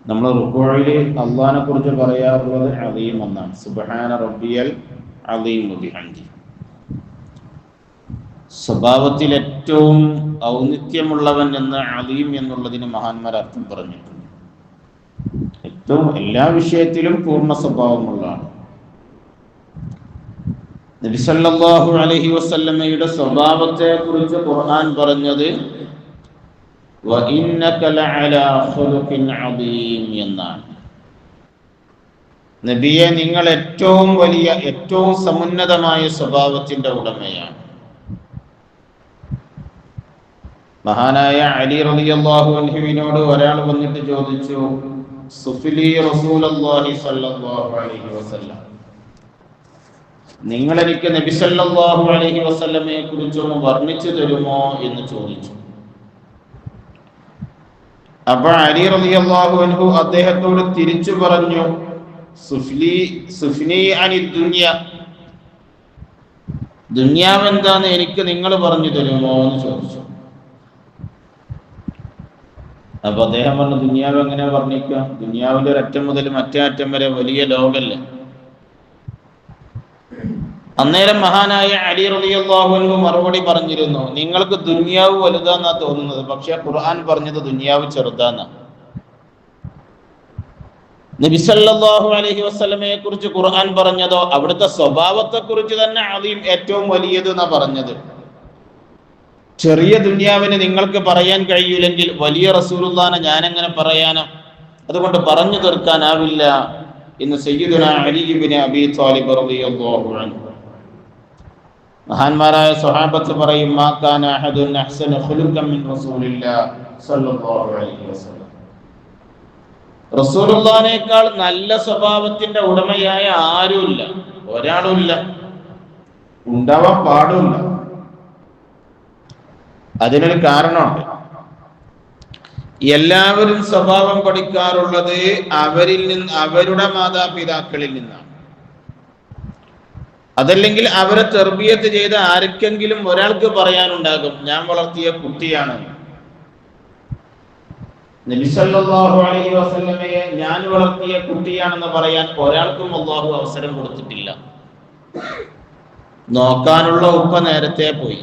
നമ്മൾ റുക്കൂഇൽ അള്ളാഹിനെ കുറിച്ച് പറയാറുള്ളത് അലീം എന്നാണ്. സുബ്ഹാന റബ്ബിയൽ അലീം ബിഹംദി. സ്വഭാവത്തിൽ ഏറ്റവും ഔന്നിത്യമുള്ളവൻ എന്ന് അലീം എന്നുള്ളതിന് മഹാന്മാർ അർത്ഥം പറഞ്ഞിട്ടുണ്ട്. ഏറ്റവും എല്ലാ വിഷയത്തിലും പൂർണ്ണ സ്വഭാവമുള്ളതാണ്. നബി സല്ലല്ലാഹു അലൈഹി വസല്ലമയുടെ സ്വഭാവത്തെ കുറിച്ച് ഖുർആൻ പറഞ്ഞത് വഇന്നക ലഅലാ ഖുലുഖിൻ അദീം എന്നാണ്. നബിയെ, നിങ്ങൾ ഏറ്റവും വലിയ, ഏറ്റവും സമുന്നതമായ സ്വഭാവത്തിന്റെ ഉടമയാണ്. മഹാനായ അലി റളിയല്ലാഹു അൻഹുവിനോട് ഒരാൾ വന്നിട്ട് ചോദിച്ചു, സുഫിലി റസൂലുള്ളാഹി സ്വല്ലല്ലാഹു അലൈഹി വസല്ലം, നിങ്ങൾ എനിക്ക് നബി സല്ലല്ലാഹു അലൈഹി വസല്ലമയെ കുറിച്ചൊന്ന് വർണ്ണിച്ചു തരുമോ എന്ന് ചോദിച്ചു. അപ്പോൾ അലി റളിയല്ലാഹു അൻഹു അദ്ദേഹത്തോട് തിരിച്ചു പറഞ്ഞു, സുഫ്നി അനി ദുനിയ, ദുനിയാവ് എന്താന്ന് എനിക്ക് നിങ്ങൾ പറഞ്ഞു തരുമോ എന്ന് ചോദിച്ചു. അപ്പൊ അദ്ദേഹം പറഞ്ഞു, ദുനിയാവ് എങ്ങനെ വർണ്ണിക്കാം? ദുനിയാവിന്റെ ഒരറ്റം മുതൽ മറ്റേ അറ്റം വരെ വലിയ ലോകല്ലേ. അന്നേരം മഹാനായ അലി റളിയല്ലാഹു അൻഹു മറുപടി പറഞ്ഞിരുന്നു, നിങ്ങൾക്ക് ദുനിയാവ് വലുതാന്നാ തോന്നുന്നത്, പക്ഷെ ഖുർആൻ പറഞ്ഞത് ദുനിയാവ് ചെറുതാന്നാ. നബി സല്ലല്ലാഹു അലൈഹി വസല്ലമയെ കുറിച്ച് ഖുർആൻ പറഞ്ഞതോ അവിടുത്തെ സ്വഭാവത്തെ കുറിച്ച് തന്നെ അലീം, ഏറ്റവും വലിയത് എന്നാ പറഞ്ഞത്. ചെറിയ ദുനിയാവിനെ നിങ്ങൾക്ക് പറയാൻ കഴിയില്ലെങ്കിൽ വലിയ റസൂലുള്ളാഹിനെ ഞാൻ എങ്ങനെ പറയാനോ? അതുകൊണ്ട് പറഞ്ഞു തീർക്കാനാവില്ല എന്ന് സയ്യിദുനാ അലി ഇബ്നു അബീ ത്വാലിബ് റളിയല്ലാഹു അൻഹു. മഹാന്മാരായ സ്വഹാബത്ത് പറയും, മാ കാന അഹദുൻ അഹ്സന ഖുലുഖൻ മിൻ റസൂലില്ലാഹി സ്വല്ലല്ലാഹു അലൈഹി വസല്ലം. റസൂലുള്ളാഹിനേക്കാൾ നല്ല സ്വഭാവത്തിന്റെ ഉടമയായ ആരുമില്ല, ഒരാളുമില്ല, ഉണ്ടാവാൻ പാടില്ല. അതിനൊരു കാരണമുണ്ട്. എല്ലാവരും സ്വഭാവം പഠിക്കാറുള്ളത് അവരിൽ നിന്ന്, അവരുടെ മാതാപിതാക്കളിൽ നിന്നാണ്. അതല്ലെങ്കിൽ അവരെ തർബിയത്ത് ചെയ്ത ആർക്കെങ്കിലും ഒരാൾക്ക് പറയാനുണ്ടാകും, ഞാൻ വളർത്തിയ കുട്ടിയാണ്. നബി സല്ലല്ലാഹു അലൈഹി വസല്ലമയെ ഞാൻ വളർത്തിയ കുട്ടിയാണെന്ന് പറയാൻ ഒരാൾക്കും അല്ലാഹു അവസരം കൊടുത്തിട്ടില്ല. നോക്കാനുള്ള ഉപ്പ നേരത്തെ പോയി,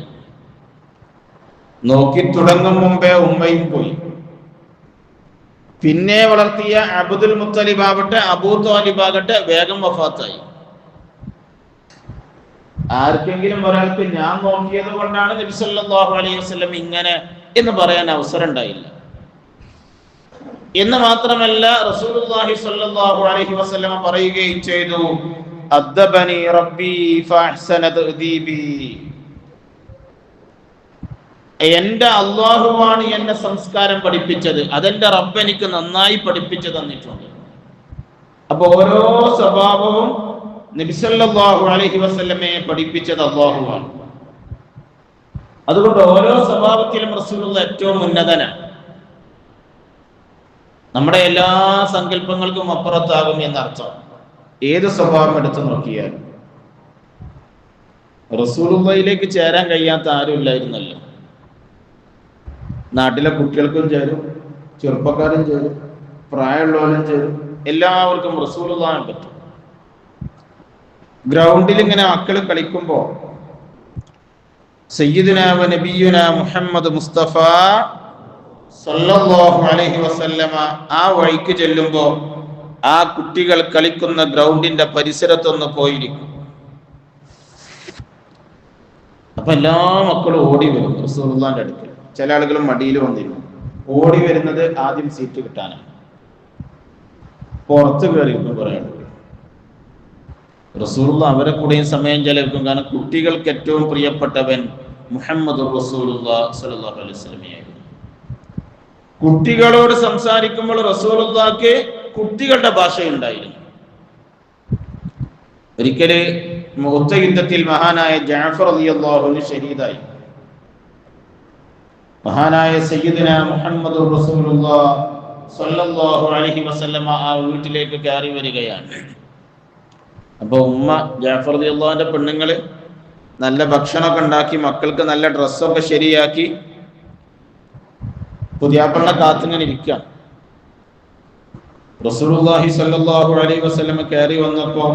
നോക്കി തുടങ്ങും മുമ്പേ ഉമ്മയും പോയി. പിന്നെ വളർത്തിയ അബ്ദുൽ മുത്തലിബ് ആവട്ടെ, അബൂ ത്വാലിബ് ആകട്ടെ, വേഗം വഫാത്തായി. ആർക്കെങ്കിലും ഒരാൾക്ക് ഞാൻ നോക്കിയത് കൊണ്ടാണ് നബി സല്ലല്ലാഹു അലൈഹി വസല്ലം ഇങ്ങനെ എന്ന് പറയാൻ അവസരം ഉണ്ടായില്ല. എന്ന് മാത്രമല്ല, റസൂലുള്ളാഹി സ്വല്ലല്ലാഹു അലൈഹി വസല്ലം പറയുകയും ചെയ്തു, അദ്ദബനി റബ്ബി ഫഅഹ്സന തഅദീബി, എന്റെ അള്ളാഹുവാണ് എന്നെ സംസ്കാരം പഠിപ്പിച്ചത്, അതെന്റെ റബ്ബ് എനിക്ക് നന്നായി പഠിപ്പിച്ചു തന്നിട്ടുണ്ട്. അപ്പൊ ഓരോ സ്വഭാവവും നബി സല്ലല്ലാഹു അലൈഹി വസല്ലമയെ പഠിപ്പിച്ചത് അള്ളാഹുവാണ്. അതുകൊണ്ട് ഓരോ സ്വഭാവത്തിലും റസൂലുള്ള ഏറ്റവും ഉന്നതനാണ്. നമ്മുടെ എല്ലാ സങ്കല്പങ്ങൾക്കും അപ്പുറത്താകും എന്നർത്ഥം. ഏത് സ്വഭാവം എടുത്തു നോക്കിയാലും റസൂലുള്ളാഹിയിലേക്ക് ചേരാൻ കഴിയാത്ത ആരും ഇല്ലായിരുന്നല്ലോ. നാട്ടിലെ കുട്ടികൾക്കും ചേരും, ചെറുപ്പക്കാരും ചേരും, പ്രായമുള്ളവരും ചേരും, എല്ലാവർക്കും റസൂലുള്ളാഹിനെ പറ്റും. ഗ്രൗണ്ടിൽ ഇങ്ങനെ മക്കൾ കളിക്കുമ്പോ സയ്യിദുനാ വ നബിയുനാ മുഹമ്മദ് മുസ്തഫ സല്ലല്ലാഹു അലൈഹി വസല്ലമ ആ വഴിക്ക് ചെല്ലുമ്പോ ആ കുട്ടികൾ കളിക്കുന്ന ഗ്രൗണ്ടിന്റെ പരിസരത്തൊന്ന് പോയിരിക്കും. അപ്പൊ എല്ലാ മക്കളും ഓടി വരും റസൂലുള്ളാഹിന്റെ അടുക്കൽ. ചില ആളുകളും മടിയിൽ വന്നിരുന്നു. ഓടി വരുന്നത് ആദ്യം സീറ്റ് കിട്ടാനാണ്. പുറത്ത് കയറിയിരിക്കും കുറെ ആളുകൾ. റസൂലുള്ളാഹി അവരെ കൂടെയും സമയം ചെലവഴിക്കും. കാരണം കുട്ടികൾക്ക് ഏറ്റവും പ്രിയപ്പെട്ടവൻ മുഹമ്മദ് റസൂലുള്ളാഹി സ്വല്ലല്ലാഹു അലൈഹി വസല്ലമയായിരുന്നു. കുട്ടികളോട് സംസാരിക്കുമ്പോൾ റസൂലുള്ളാഹിക്ക് കുട്ടികളുടെ ഭാഷയുണ്ടായിരുന്നു. ഒരിക്കല് മുഅത്ത യുദ്ധത്തിൽ മഹാനായ ജഅഫർ റളിയല്ലാഹു അൻഹു ഷഹീദായി. മഹാനായ സയ്യിദുനാ മുഹമ്മദ് റസൂലുള്ളാഹി സ്വല്ലല്ലാഹു അലൈഹി വസല്ലമ ആ വീട്ടിലേക്ക് കയറി വരികയാണ്. അപ്പൊ ഉമ്മ ജഅഫർ റളിയല്ലാഹുവിന്റെ പെണ്ണുങ്ങള് നല്ല ഭക്ഷണമൊക്കെ ഉണ്ടാക്കി, മക്കൾക്ക് നല്ല ഡ്രസ്സൊക്കെ ശരിയാക്കി പുതിയാപ്പളിനെ കാത്തിങ്ങനെ ഇരിക്കുകയാണ്. റസൂലുള്ളാഹി സ്വല്ലല്ലാഹു അലൈഹി വസല്ലം കയറി വന്നപ്പോൾ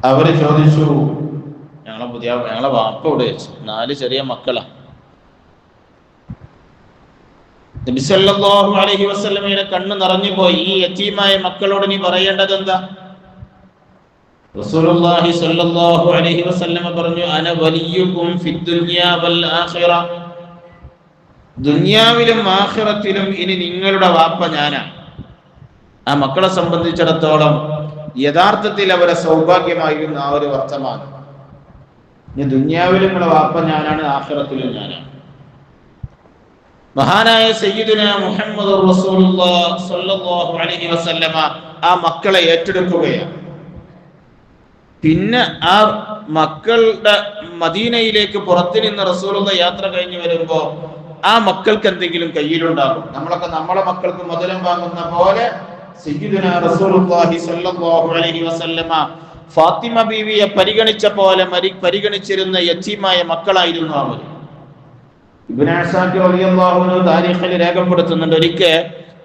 അവര് ചോദിച്ചു, ഞങ്ങളെ വാപ്പ ഇവിടെ വെച്ചു, 4 ചെറിയ മക്കളാ. നബി സല്ലല്ലാഹു അലൈഹി വസല്ലമയുടെ കണ്ണ് നിറഞ്ഞു പോയി. ഈ യതീമായ മക്കളോട് നീ പറയേണ്ടത് എന്താ? റസൂലുള്ളാഹി സ്വല്ലല്ലാഹു അലൈഹി വസല്ലം പറഞ്ഞു, അന വലിയുകും ഫിദ്ദുനിയ വൽ ആഖിറ. ദുനിയാവിലും ആഖിറത്തിലും ഇനി നിങ്ങളുടെ വാപ്പ ഞാനാണ്. ആ മക്കളെ സംബന്ധിച്ചിടത്തോളം യഥാർത്ഥത്തിൽ അവരെ സൗഭാഗ്യമായിരുന്ന ആ ഒരു വർത്തമാനം. ഇനി ദുനിയാവിലും നിങ്ങളുടെ വാപ്പ ഞാനാണ്, ആഖിറത്തിലും ഞാനാണ്. മഹാനായ സയ്യിദുന മുഹമ്മദുർ റസൂലുള്ളാഹി സ്വല്ലല്ലാഹു അലൈഹി വസല്ലമ ആ മക്കളെ ഏറ്റെടുക്കുകയാണ്. പിന്നെ ആ മക്കളുടെ മദീനയിലേക്ക് പുറത്തു നിന്ന് റസൂലുള്ള യാത്ര കഴിഞ്ഞു വരുമ്പോ ആ മക്കൾക്ക് എന്തെങ്കിലും കയ്യിലുണ്ടാകും. നമ്മളൊക്കെ നമ്മളെ മക്കൾക്ക് മുതലും വാങ്ങുന്ന പോലെ സയ്യിദുന റസൂലുള്ളാഹി സ്വല്ലല്ലാഹു അലൈഹി വസല്ലമ ഫാത്തിമ ബീവിയെ പരിഗണിച്ച പോലെ പരിഗണിച്ചിരുന്ന യതീമായ മക്കളായിരുന്നു അവർ. ഇബ്നു അസാക്കിർ റളിയല്ലാഹു അൻഹു താരീഖിൽ രേഖപ്പെടുത്തുന്നുണ്ട്, ഒരിക്കൽ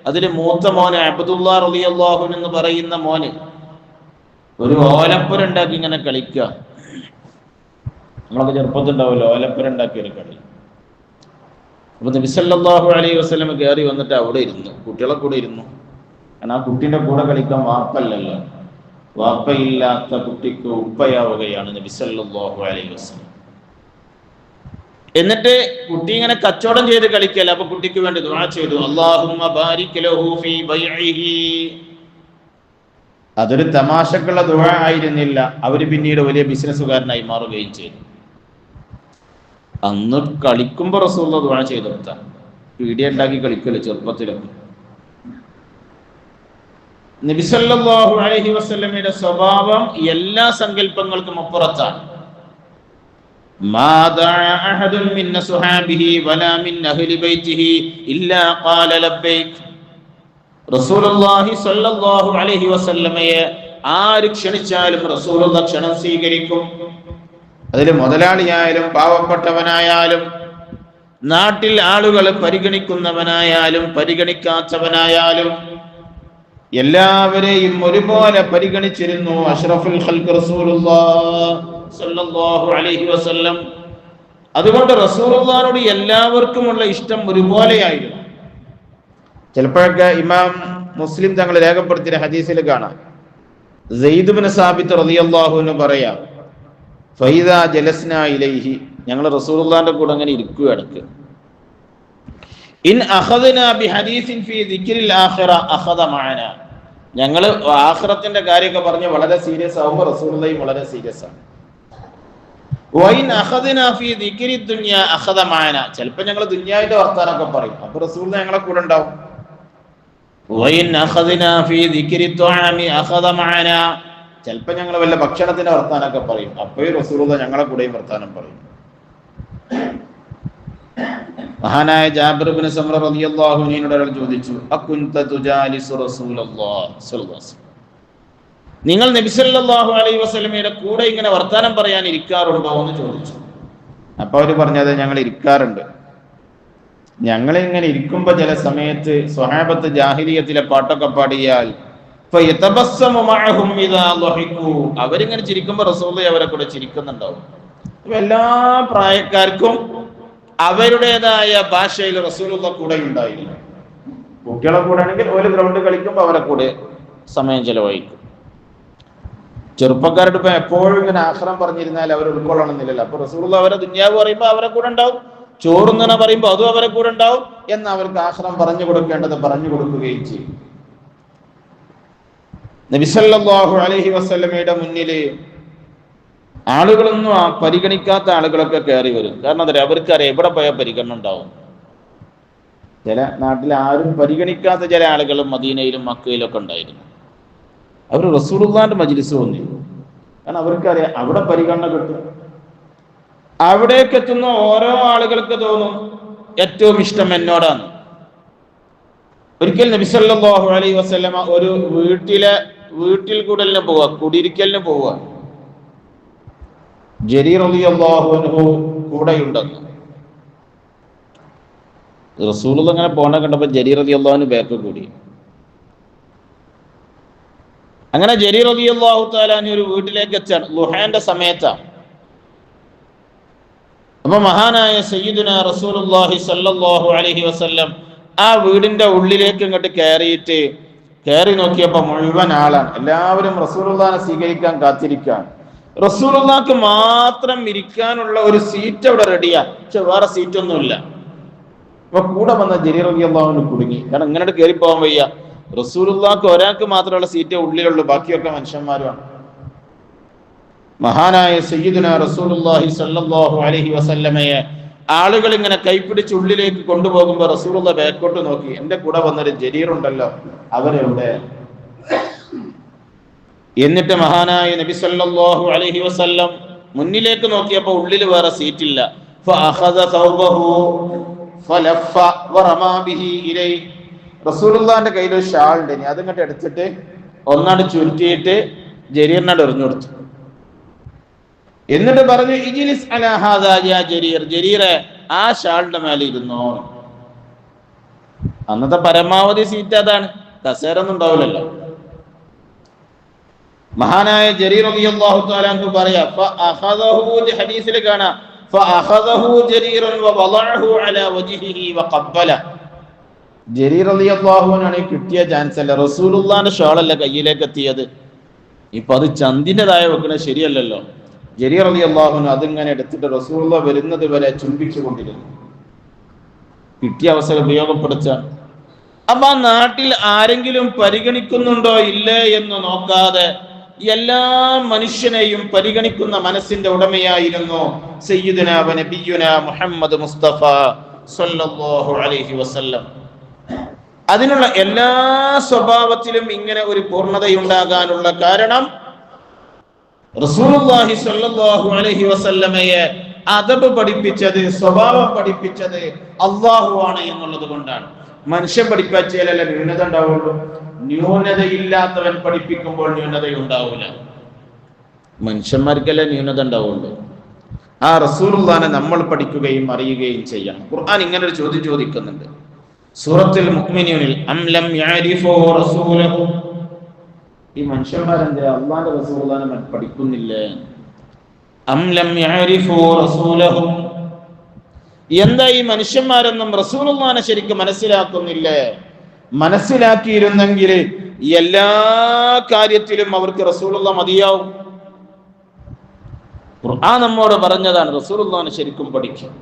അതിൽ മൂത്ത മോനെ അബ്ദുല്ലാഹ് റളിയല്ലാഹു അൻഹു എന്ന് പറയുന്ന മോന് ഒരു ഓലപ്പുര ഉണ്ടാക്കി ഇങ്ങനെ കളിക്കുക. നമ്മളൊക്കെ ചെറുപ്പത്തിലുണ്ടാവുമല്ലോ ഓലപ്പുര ഉണ്ടാക്കിയ ഒരു കളി. അപ്പൊ നബി സല്ലല്ലാഹു അലൈഹി വസല്ലം കയറി വന്നിട്ട് അവിടെ ഇരുന്നു, കുട്ടികളെ കൂടെ ഇരുന്നു. കാരണം ആ കുട്ടീൻ്റെ കൂടെ കളിക്കാൻ വാപ്പല്ലല്ലോ, വാപ്പയില്ലാത്ത കുട്ടിക്ക് ഉപ്പയാവുകയാണ് നബി സല്ലല്ലാഹു അലൈഹി വസല്ലം. എന്നിട്ട് കുട്ടി ഇങ്ങനെ കച്ചവടം ചെയ്ത് കളിക്കല്ല. അപ്പൊ കുട്ടിക്ക് വേണ്ടി ദുആ ചെയ്തു, അല്ലാഹുമ്മ ബാരിക് ലഹു ഫീ ബൈഇഹി. അതൊരു തമാശക്കുള്ള ദുആ ആയിരുന്നില്ല. അവര് പിന്നീട് വലിയ ബിസിനസ്സുകാരനായി മാറുകയും ചെയ്തു. അന്ന് കളിക്കുമ്പോ റസൂലുള്ള ദുആ ചെയ്തെടുത്ത പീഡിയ ഉണ്ടാക്കി കളിക്കല്ലോ ചെറുപ്പത്തിലൊക്കെ. നബി സല്ലല്ലാഹു അലൈഹി വസല്ലമയുടെ സ്വഭാവം എല്ലാ സങ്കല്പങ്ങൾക്കും അപ്പുറത്താണ്. മാ ദഅ അഹദുൻ മിൻ സുഹാബിഹി വലാ മിൻ അഹ്ലി ബൈതിഹി ഇല്ലാ ഖാല ലബ്ബൈക്. റസൂലുള്ളാഹി സ്വല്ലല്ലാഹു അലൈഹി വസല്ലമയെ ആര് ക്ഷണിച്ചാലും റസൂലുള്ള ക്ഷണം സ്വീകരിക്കും. അതിൽ മുതലാളിയായാലും പാവപ്പെട്ടവനായാലും നാട്ടിൽ ആളുകൾ പരിഗണിക്കുന്നവനായാലും പരിഗണിക്കാത്തവനായാലും എല്ലാവരെയും ഒരുപോലെ പരിഗണിച്ചിരുന്നു അഷ്റഫുൽ ഖൽഖ് റസൂലുള്ളാഹി സ്വല്ലല്ലാഹു അലൈഹി വസല്ലം. അതുകൊണ്ട് റസൂലുള്ളാഹിനോട് എല്ലാവർക്കുമുള്ള ഇഷ്ടം ഒരുപോലെയായിരുന്നു. ചിലപ്പോഴൊക്കെ ഇമാം മുസ്ലിം തങ്ങൾ രേഖപ്പെടുത്തിയ ഹദീസിൽ കാണാം, സെയ്ദ് ഇബ്നു സാബിത്ത് റളിയല്ലാഹു അൻഹു പറയാം, ഫൈദാ ജലസ്നാ ഇലൈഹി, ഞങ്ങൾ റസൂലുള്ളാഹിന്റെ കൂടെ അങ്ങനെ ഇരിക്കുക ഇടക്ക്. ഇൻ അഖദ്നാ ബിഹദീസിൻ ഫീ ദിക്രിൽ ആഖിറ അഖദ മഅനാ. ഞങ്ങൾ ആഖിറത്തിന്റെ കാര്യമൊക്കെ പറഞ്ഞ് വളരെ സീരിയസ് ആവുമ്പോൾ റസൂലുള്ളാഹി വളരെ സീരിയസ് ആണ്. വൈൻ അഖദ്നാ ഫീ ദിക്രി ദുനിയ അഖദ മഅനാ. ചിലപ്പോൾ ഞങ്ങൾ ദുനിയാവിന്റെ വർത്താനൊക്കെ പറയും, അപ്പോൾ റസൂലുള്ളാഹി ഞങ്ങളെ കൂടെ ഉണ്ടാവും. വൈൻ അഖദ്നാ ഫീ ദിക്രി തുആമി അഖദ മഅനാ. ചിലപ്പോൾ ഞങ്ങൾ വല്ല ഭക്ഷണത്തിന്റെ വർത്താനൊക്കെ പറയും, അപ്പോഴും റസൂലുള്ളാഹി ഞങ്ങളെ കൂടെയും വർത്താനം പറയും. മഹാനായ ജാബിർ ഇബ്നു സമ്ര റളിയല്ലാഹു അൻഹുവിനോട് ഒരാൾ ചോദിച്ചു, അകുൻത തുജാലിസു റസൂലല്ലാഹി സ്വല്ലല്ലാഹു അലൈഹി വസല്ലം, നിങ്ങൾ നബി സല്ലല്ലാഹു അലൈഹി വസല്ലമയുടെ കൂടെ ഇങ്ങനെ വർത്താനം പറയാൻ ഇരിക്കാറുണ്ടോ എന്ന് ചോദിച്ചു. അപ്പൊ അവര് പറഞ്ഞത് ഞങ്ങൾ ഇരിക്കാറുണ്ട്. ഞങ്ങൾ ഇങ്ങനെ ഇരിക്കുമ്പോ ചില സമയത്ത് സ്വഹാബത്ത് ജാഹിലിയത്തിലെ പാട്ടൊക്കെ പാടിയാൽ അവരിങ്ങനെ ചിരിക്കുമ്പോ റസൂലുള്ളാഹി അവരെ കൂടെ ചിരിക്കുന്നുണ്ടാവും. അപ്പൊ എല്ലാ പ്രായക്കാർക്കും അവരുടേതായ ഭാഷയിൽ റസൂലുള്ളാഹി കൂടെ ഉണ്ടായിരുന്നു. കുട്ടികളെ കൂടെ ആണെങ്കിൽ ഒരു ഗ്രൗണ്ട് കളിക്കുമ്പോൾ അവരെ കൂടെ സമയം ചെലവഴിക്കും. ചെറുപ്പക്കാരുടെ ഇപ്പൊ എപ്പോഴും ഇങ്ങനെ ആഖിറം പറഞ്ഞിരുന്നാൽ അവർ ഉൾക്കൊള്ളണമെന്നില്ലല്ലോ. അപ്പൊ റസൂലുള്ളാഹി അവരെ ദുനിയാവ് പറയുമ്പോൾ അവരെ കൂടെ ഉണ്ടാവും, ചോറുന്നണ പറയുമ്പോൾ അതും അവരെ കൂടെ ഉണ്ടാവും. എന്ന് അവർക്ക് ആഖിറം പറഞ്ഞു കൊടുക്കേണ്ടത് പറഞ്ഞു കൊടുക്കുകയും ചെയ്യും. നബി സല്ലല്ലാഹു അലൈഹി വസല്ലമയുടെ മുന്നില് ആളുകളൊന്നും പരിഗണിക്കാത്ത ആളുകളൊക്കെ കയറി വരും. കാരണം എന്താ പറയുക, അവർക്കറിയാം എവിടെ പോയാൽ പരിഗണന ഉണ്ടാവും. ചില നാട്ടിൽ ആരും പരിഗണിക്കാത്ത ചില ആളുകളും മദീനയിലും മക്കയിലും ഒക്കെ ഉണ്ടായിരുന്നു. അവർ റസൂലുള്ളാഹിന്റെ മജ്ലിസ് വന്നിരുന്നു. കാരണം അവർക്കറിയാം അവിടെ പരിഗണന കിട്ടും. അവിടേക്ക് എത്തുന്ന ഓരോ ആളുകൾക്ക് തോന്നും ഏറ്റവും ഇഷ്ടം എന്നോടാണ്. ഒരിക്കൽ നബി സല്ലല്ലാഹു അലൈഹി വസല്ലമ ഒരു വീട്ടിൽ കൂടലിന് പോവുക, കുടിയിരിക്കലിന് പോവുക. ജരീർ റളിയല്ലാഹു അൻഹു കൂടെയുണ്ടെന്ന്. റസൂലുള്ളാഹി അങ്ങനെ പോണ കണ്ടപ്പോൾ ജരീർ റളിയല്ലാഹു അൻഹു ബാക്ക് കൂടി. അങ്ങനെ ജരീർ റളിയല്ലാഹു തആല അൻഹു ഒരു വീട്ടിലേക്ക് എത്താണ്, ളുഹാന്റെ സമയത്താണ്. അപ്പൊ മഹാനായ സയ്യിദുനാ റസൂലുള്ളാഹി സ്വല്ലല്ലാഹു അലൈഹി വസല്ലം ആ വീടിന്റെ ഉള്ളിലേക്ക് ഇങ്ങോട്ട് കയറി നോക്കിയപ്പോ മുഴുവൻ ആളാണ്. എല്ലാവരും റസൂലുള്ളാഹിനെ സ്വീകരിക്കാൻ കാത്തിരിക്കുകയാണ്. റസൂലുള്ളാഹിക്ക് മാത്രം ഇരിക്കാനുള്ള ഒരു സീറ്റ് അവിടെ റെഡിയാണ്, പക്ഷെ വേറെ സീറ്റൊന്നുമില്ല. അപ്പൊ കൂടെ വന്ന ജരീർ റളിയല്ലാഹു അൻഹു കുടുങ്ങി. കാരണം ഇങ്ങനെ കയറി പോകാൻ വയ്യ. റസൂലുള്ളാഹിക്ക് ഒരാൾക്ക് മാത്രമുള്ള സീറ്റേ ഉള്ളിലുള്ളൂ, ബാക്കിയൊക്കെ മനുഷ്യന്മാരുമാണ്. മഹാനായ സയ്യിദുനാ റസൂലുള്ളാഹി സ്വല്ലല്ലാഹു അലൈഹി വസല്ലമയെ ആളുകൾ ഇങ്ങനെ കൈപ്പിടിച്ച് ഉള്ളിലേക്ക് കൊണ്ടുപോകുമ്പോൾ റസൂലുള്ളാഹി ബാക്കോട്ട് നോക്കി, എന്റെ കൂടെ വന്നൊരു ജരീർ ഉണ്ടല്ലോ, അവരെവിടെ? എന്നിട്ട് മഹാനായ നബി സല്ലല്ലാഹു അലൈഹി വസല്ലം മുന്നിലേക്ക് നോക്കിയപ്പോൾ ഉള്ളിൽ വേറെ സീറ്റില്ല. ഫഅഖദ തൗബഹു ഫലഫ വറമാ ബിഹി ഇലൈ. റസൂലുള്ളാഹിന്റെ കയ്യിൽ ഒരു ഷാൾ ഉണ്ട്, അതിങ്ങോട്ട് എടുത്തിട്ട് ഒന്നാട് ചുരുട്ടിയിട്ട് ജരീറിനോട് എറിഞ്ഞു കൊടുത്തു. എന്നിട്ട് പറഞ്ഞു, ഇജ്ലിസ് അലാ ഹാദാ യാ ജരീർ, ജരീറെ ആ ഷാളിന്റെ മേലെ ഇരുന്നോ. അന്നത്തെ പരമാവധി സീറ്റ് അതാണ്, കസേര ഒന്നും ഉണ്ടാവില്ലല്ലോ. മഹാനായ ജരീർ റളിയല്ലാഹു തആല അൻഹു പറയാ, ഫഅഖദഹു, ഹദീസിൽ കാണാം, ഫഅഖദഹു ജരീറുൻ വവളഅഹു അലാ വജ്ഹിഹി വഖബ്ബല. ജരീർ റളിയല്ലാഹു അൻഹു കിട്ടിയ ചാൻസ് അല്ല, റസൂലുള്ളാഹിന്റെ ഷാളല്ല കയ്യിലേക്ക് എത്തിയത്. ഇപ്പൊ അത് ചന്ദിൻ്റെതായ വെക്കണത് ശരിയല്ലല്ലോ. ജരീർ റളിയല്ലാഹു അൻഹു അതിങ്ങനെ എടുത്തിട്ട് റസൂലുള്ളാഹി വരുന്നത് വരെ ചുംബിച്ചു കൊണ്ടിരുന്നു. കിട്ടിയ അവസരം ഉപയോഗപ്പെടുത്താൻ. അപ്പൊ ആ നാട്ടിൽ ആരെങ്കിലും പരിഗണിക്കുന്നുണ്ടോ ഇല്ലേ എന്ന് നോക്കാതെ എല്ലാ മനുഷ്യനെയും പരിഗണിക്കുന്ന മനസ്സിന്റെ ഉടമയായിരുന്നു സയ്യിദുനാ വ നബിയുനാ മുഹമ്മദ് മുസ്തഫ സ്വല്ലല്ലാഹു അലൈഹി വസല്ലം. അതിനുള്ള എല്ലാ സ്വഭാവത്തിലും ഇങ്ങനെ ഒരു പൂർണ്ണതയുണ്ടാകാനുള്ള കാരണം റസൂലുള്ളാഹി സ്വല്ലല്ലാഹു അലൈഹി വസല്ലമയെ അദബ് പഠിപ്പിച്ചത്, സ്വഭാവം പഠിപ്പിച്ചത് അല്ലാഹു ആണ് എന്നുള്ളത് കൊണ്ടാണ്. മനുഷ്യൻ പഠിപ്പിച്ചാലല്ല ന്യൂനത ഉണ്ടാവുള്ളൂ. ന്യൂനതയില്ലാത്തവൻ പഠിപ്പിക്കുമ്പോൾ ന്യൂനതയുണ്ടാവില്ല. മനുഷ്യന്മാർക്കല്ലേ ന്യൂനത ഉണ്ടാവുള്ളൂ. ആ റസൂലുള്ളാഹിനെ നമ്മൾ പഠിക്കുകയും അറിയുകയും ചെയ്യണം. ഖുർആൻ ഇങ്ങനെ ഒരു ചോദ്യം ചോദിക്കുന്നുണ്ട് സൂറത്തുൽ മുഅ്മിനൂനിൽ, അം ലം യഅരിഫു റസൂലഹു. ഈ മനുഷ്യന്മാരെന്താ അല്ലാഹുവിന്റെ റസൂലുള്ളാഹിനെ പഠിക്കുന്നില്ലേ? അം ലം യഅരിഫു റസൂലഹു, എന്താ ഈ മനുഷ്യന്മാരൊന്നും റസൂലുള്ളാഹിനെ ശരിക്കും മനസ്സിലാക്കുന്നില്ലേ? മനസ്സിലാക്കിയിരുന്നെങ്കിൽ എല്ലാ കാര്യത്തിലും അവർക്ക് റസൂലുള്ളാഹി മതിയാവും. ഖുർആൻ നമ്മോട് പറഞ്ഞതാണ് റസൂലുള്ളാഹിനെ ശരിക്കും പഠിക്കും.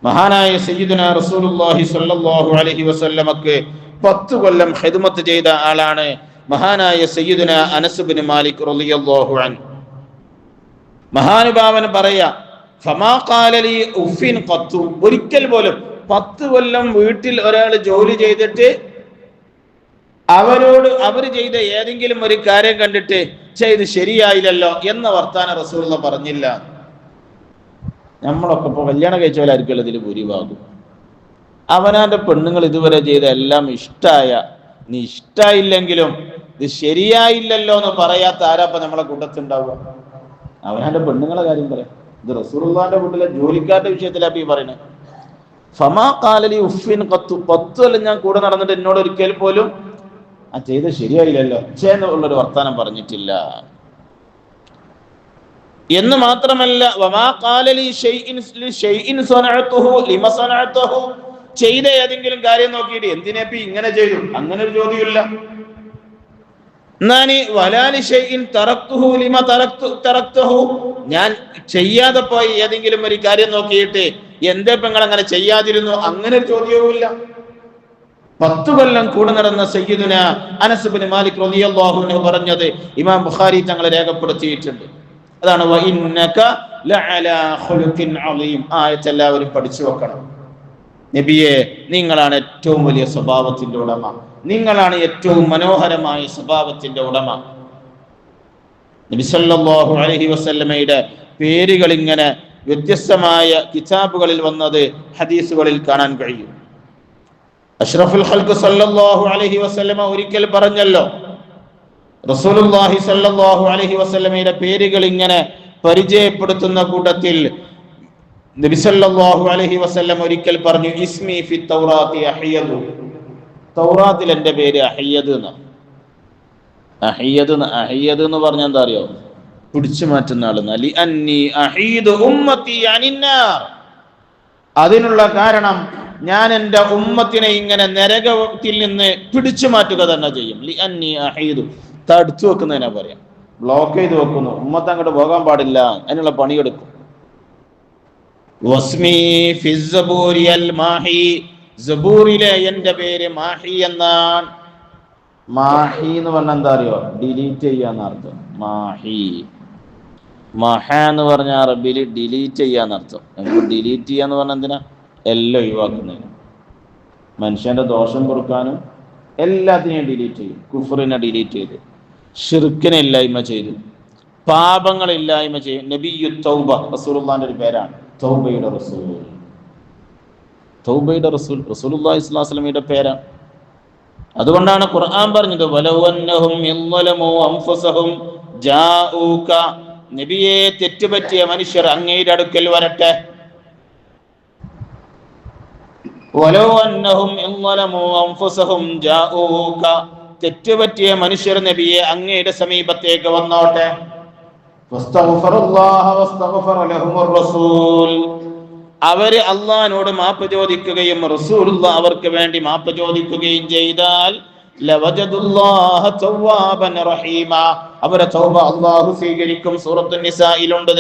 മഹാനായ സയ്യിദുനാ റസൂലുള്ളാഹി സ്വല്ലല്ലാഹു അലൈഹി വസല്ലമക്ക് 10 കൊല്ലം ഖിദ്മത്ത് ചെയ്ത ആളാണ് മഹാനായ സയ്യിദുനാ അനസ് ഇബ്നു മാലിക് റളിയല്ലാഹു അൻഹു. മഹാനുഭാവൻ പറയാ, ഫമാ ഖാല ലി ഉഫിൻ ഖത്തു, ഒരിക്കൽ പോലും 10 കൊല്ലം വീട്ടിൽ ഒരാൾ ജോലി ചെയ്തിട്ട് അവർ ചെയ്ത ഏതെങ്കിലും ഒരു കാര്യം കണ്ടിട്ട് ചെയ്ത് ശരിയായില്ലല്ലോ എന്ന വർത്താനം റസൂലുള്ളാഹി പറഞ്ഞില്ല. നമ്മളൊക്കെ ഇപ്പൊ കല്യാണം കഴിച്ചവരായിരിക്കുമല്ലോ ഇതിൽ ഭൂരിഭാഗം. അവനാന്റെ പെണ്ണുങ്ങൾ ഇതുവരെ ചെയ്ത എല്ലാം ഇഷ്ടായ, നീ ഇഷ്ടായില്ലെങ്കിലും ഇത് ശരിയായില്ലല്ലോ എന്ന് പറയാത്ത ആരാപ്പ നമ്മളെ കൂട്ടത്തുണ്ടാവുക? അവനാന്റെ പെണ്ണുങ്ങളെ കാര്യം പറയാം. ഇത് റസൂലുള്ളാഹിന്റെ വീട്ടിലെ ജോലിക്കാരുടെ വിഷയത്തിലാണ് ഈ പറയുന്നത്. ഫമാ ഖാല ലി ഉഫിൻ ഖത്തു, 10 കൊല്ലം ഞാൻ കൂടെ നടന്നിട്ട് എന്നോട് ഒരിക്കൽ പോലും ആ ചെയ്ത് ശരിയായില്ലല്ലോ എന്നുള്ളൊരു വർത്താനം പറഞ്ഞിട്ടില്ല എന്ന് മാത്രമല്ല, വമാ ഖാല ലി ഷൈഇൻ സനഅതുഹു ലിമ സനഅതുഹു, ചെയ്ത ഏതെങ്കിലും കാര്യം നോക്കിയിട്ട് എന്തിനേപ്പി ഇങ്ങനെ ചെയ്തു, അങ്ങനെ ഒരു ചോദ്യമില്ല. ഞാൻ ചെയ്യാതെ പോയി ഏതെങ്കിലും ഒരു കാര്യം നോക്കിയിട്ട് എന്തേ പെങ്ങൾ അങ്ങനെ ചെയ്യാതിരുന്നു, അങ്ങനെ ഒരു ചോദ്യവുമില്ല. 10 കൊല്ലം കൂടെ നടന്ന സയ്യിദുനാ അനസ് ഇബ്നു മാലിക് റളിയല്ലാഹു അൻഹു പറഞ്ഞത് ഇമാം ബുഖാരി തങ്ങൾ രേഖപ്പെടുത്തിയിട്ടുണ്ട്. അതാണ് വ ഇന്നക ലഅലാ ഖുലുഖിൻ അളീം. ആയത്ത് എല്ലാവരും പഠിച്ചു വെക്കണം. നബിയെ, നിങ്ങളാണ് ഏറ്റവും വലിയ സ്വഭാവത്തിന്റെ ഉടമ, നിങ്ങളാണ് ഏറ്റവും മനോഹരമായ സ്വഭാവത്തിന്റെ ഉടമ. നബി സല്ലല്ലാഹു അലൈഹി വസല്ലമയുടെ പേരുകൾ ഇങ്ങനെ വ്യത്യസ്തമായ കിതാബുകളിൽ വന്നത് ഹദീസുകളിൽ കാണാൻ കഴിയും. അഷ്റഫുൽ ഖൽഖ് സല്ലല്ലാഹു അലൈഹി വസല്ലമ ഒരിക്കൽ പറഞ്ഞല്ലോ, റസൂലുള്ളാഹി സല്ലല്ലാഹു അലൈഹി വസല്ലമയുടെ പേരുകൾ ഇങ്ങനെ പരിചയപ്പെടുത്തുന്ന കൂട്ടത്തിൽ നബി സല്ലല്ലാഹു അലൈഹി വസല്ലം ഒരിക്കൽ പറഞ്ഞു, ഇസ്മി ഫി തൗറാത്തി അഹ്യദു, തൗറാത്തിൽ എൻ്റെ പേര് അഹ്യദ് എന്നാണ്. അഹിയത് എന്ന് പറഞ്ഞാൽ എന്താ അറിയോ? പിടിച്ചു മാറ്റുന്ന ആളെന്ന്. ലിഅന്നി അഹീദു ഉമ്മത്തി അനിന്നാർ. അതിനുള്ള കാരണം ഞാൻ എൻ്റെ ഉമ്മത്തിനെ ഇങ്ങനെ നരകത്തിൽ നിന്ന് പിടിച്ചു മാറ്റുക തന്നെ ചെയ്യും. ലിഅന്നി അഹീദു, തടുത്തു വെക്കുന്നതിനാ പറയാം. ബ്ലോക്ക് ചെയ്ത് വെക്കുന്നു, ഉമ്മത്ത് അങ്ങോട്ട് പോകാൻ പാടില്ല, അതിനുള്ള പണിയെടുക്കും. വസ്മി ഫി സബൂരി അൽ മാഹി, സബൂറിലെ എൻ്റെ പേര് മാഹി എന്നാണ്. മാഹി എന്ന് പറഞ്ഞാൽ എന്താ അറിയോ? ഡിലീറ്റ് ചെയ്യാന്ന് അർത്ഥം. മാഹി, മഹ എന്ന് പറഞ്ഞ അറബിയിൽ ഡിലീറ്റ് ചെയ്യാന്നർത്ഥം. നമുക്ക് ഡിലീറ്റ് ചെയ്യാന്ന് പറഞ്ഞാൽ എന്തിനാ? എല്ലാം ഒഴിവാക്കുന്നതിന്, മനുഷ്യന്റെ ദോഷം പൊറുക്കാനും എല്ലാത്തിനെയും ഡിലീറ്റ് ചെയ്യും. കുഫറിനെ ഡിലീറ്റ് ചെയ്തു, ഷിർക്കിനെ ഇല്ലായ്മ ചെയ്തു, പാപങ്ങൾ ഇല്ലായ്മ ചെയ്യും. നബിയു തൗബ, റസൂലുള്ളാഹിന്റെ ഒരു പേരാണ്. തൗബയുടെ റസൂൽ, തൗബയുടെ റസൂൽ റസൂലുള്ളാഹി സ്വല്ലല്ലാഹു അലൈഹി വസല്ലമയുടെ പേരാണ്. അതുകൊണ്ടാണ് ഖുർആൻ പറഞ്ഞത് വലൗ അന്നഹും യളമു അൻഫുസഹും ജാഊക, നബിയെ തെറ്റുപറ്റിയ മനുഷ്യർ അങ്ങയുടെ അടുക്കൽ വരട്ടെ. വലൗ അന്നഹും യളമു അൻഫുസഹും ജാഊക, തെറ്റുപറ്റിയ മനുഷ്യർ നബിയെ അങ്ങയുടെ സമീപത്തേക്ക് വന്നോട്ടെ. വസ്തഗ്ഫിറുല്ലാഹ വസ്തഗ്ഫറ ലഹുർ റസൂൽ, അവര് അള്ളാഹിനോട് മാപ്പ് ചോദിക്കുകയും റസൂലുള്ളാഹി അവർക്ക് വേണ്ടി മാപ്പ് ചോദിക്കുകയും ചെയ്താൽ ലവജദുല്ലാഹ തവ്വാബൻ റഹീമ, അവരെ തൗബ അല്ലാഹു സ്വീകരിക്കും. സൂറത്തുൻ നിസായിലുണ്ട്.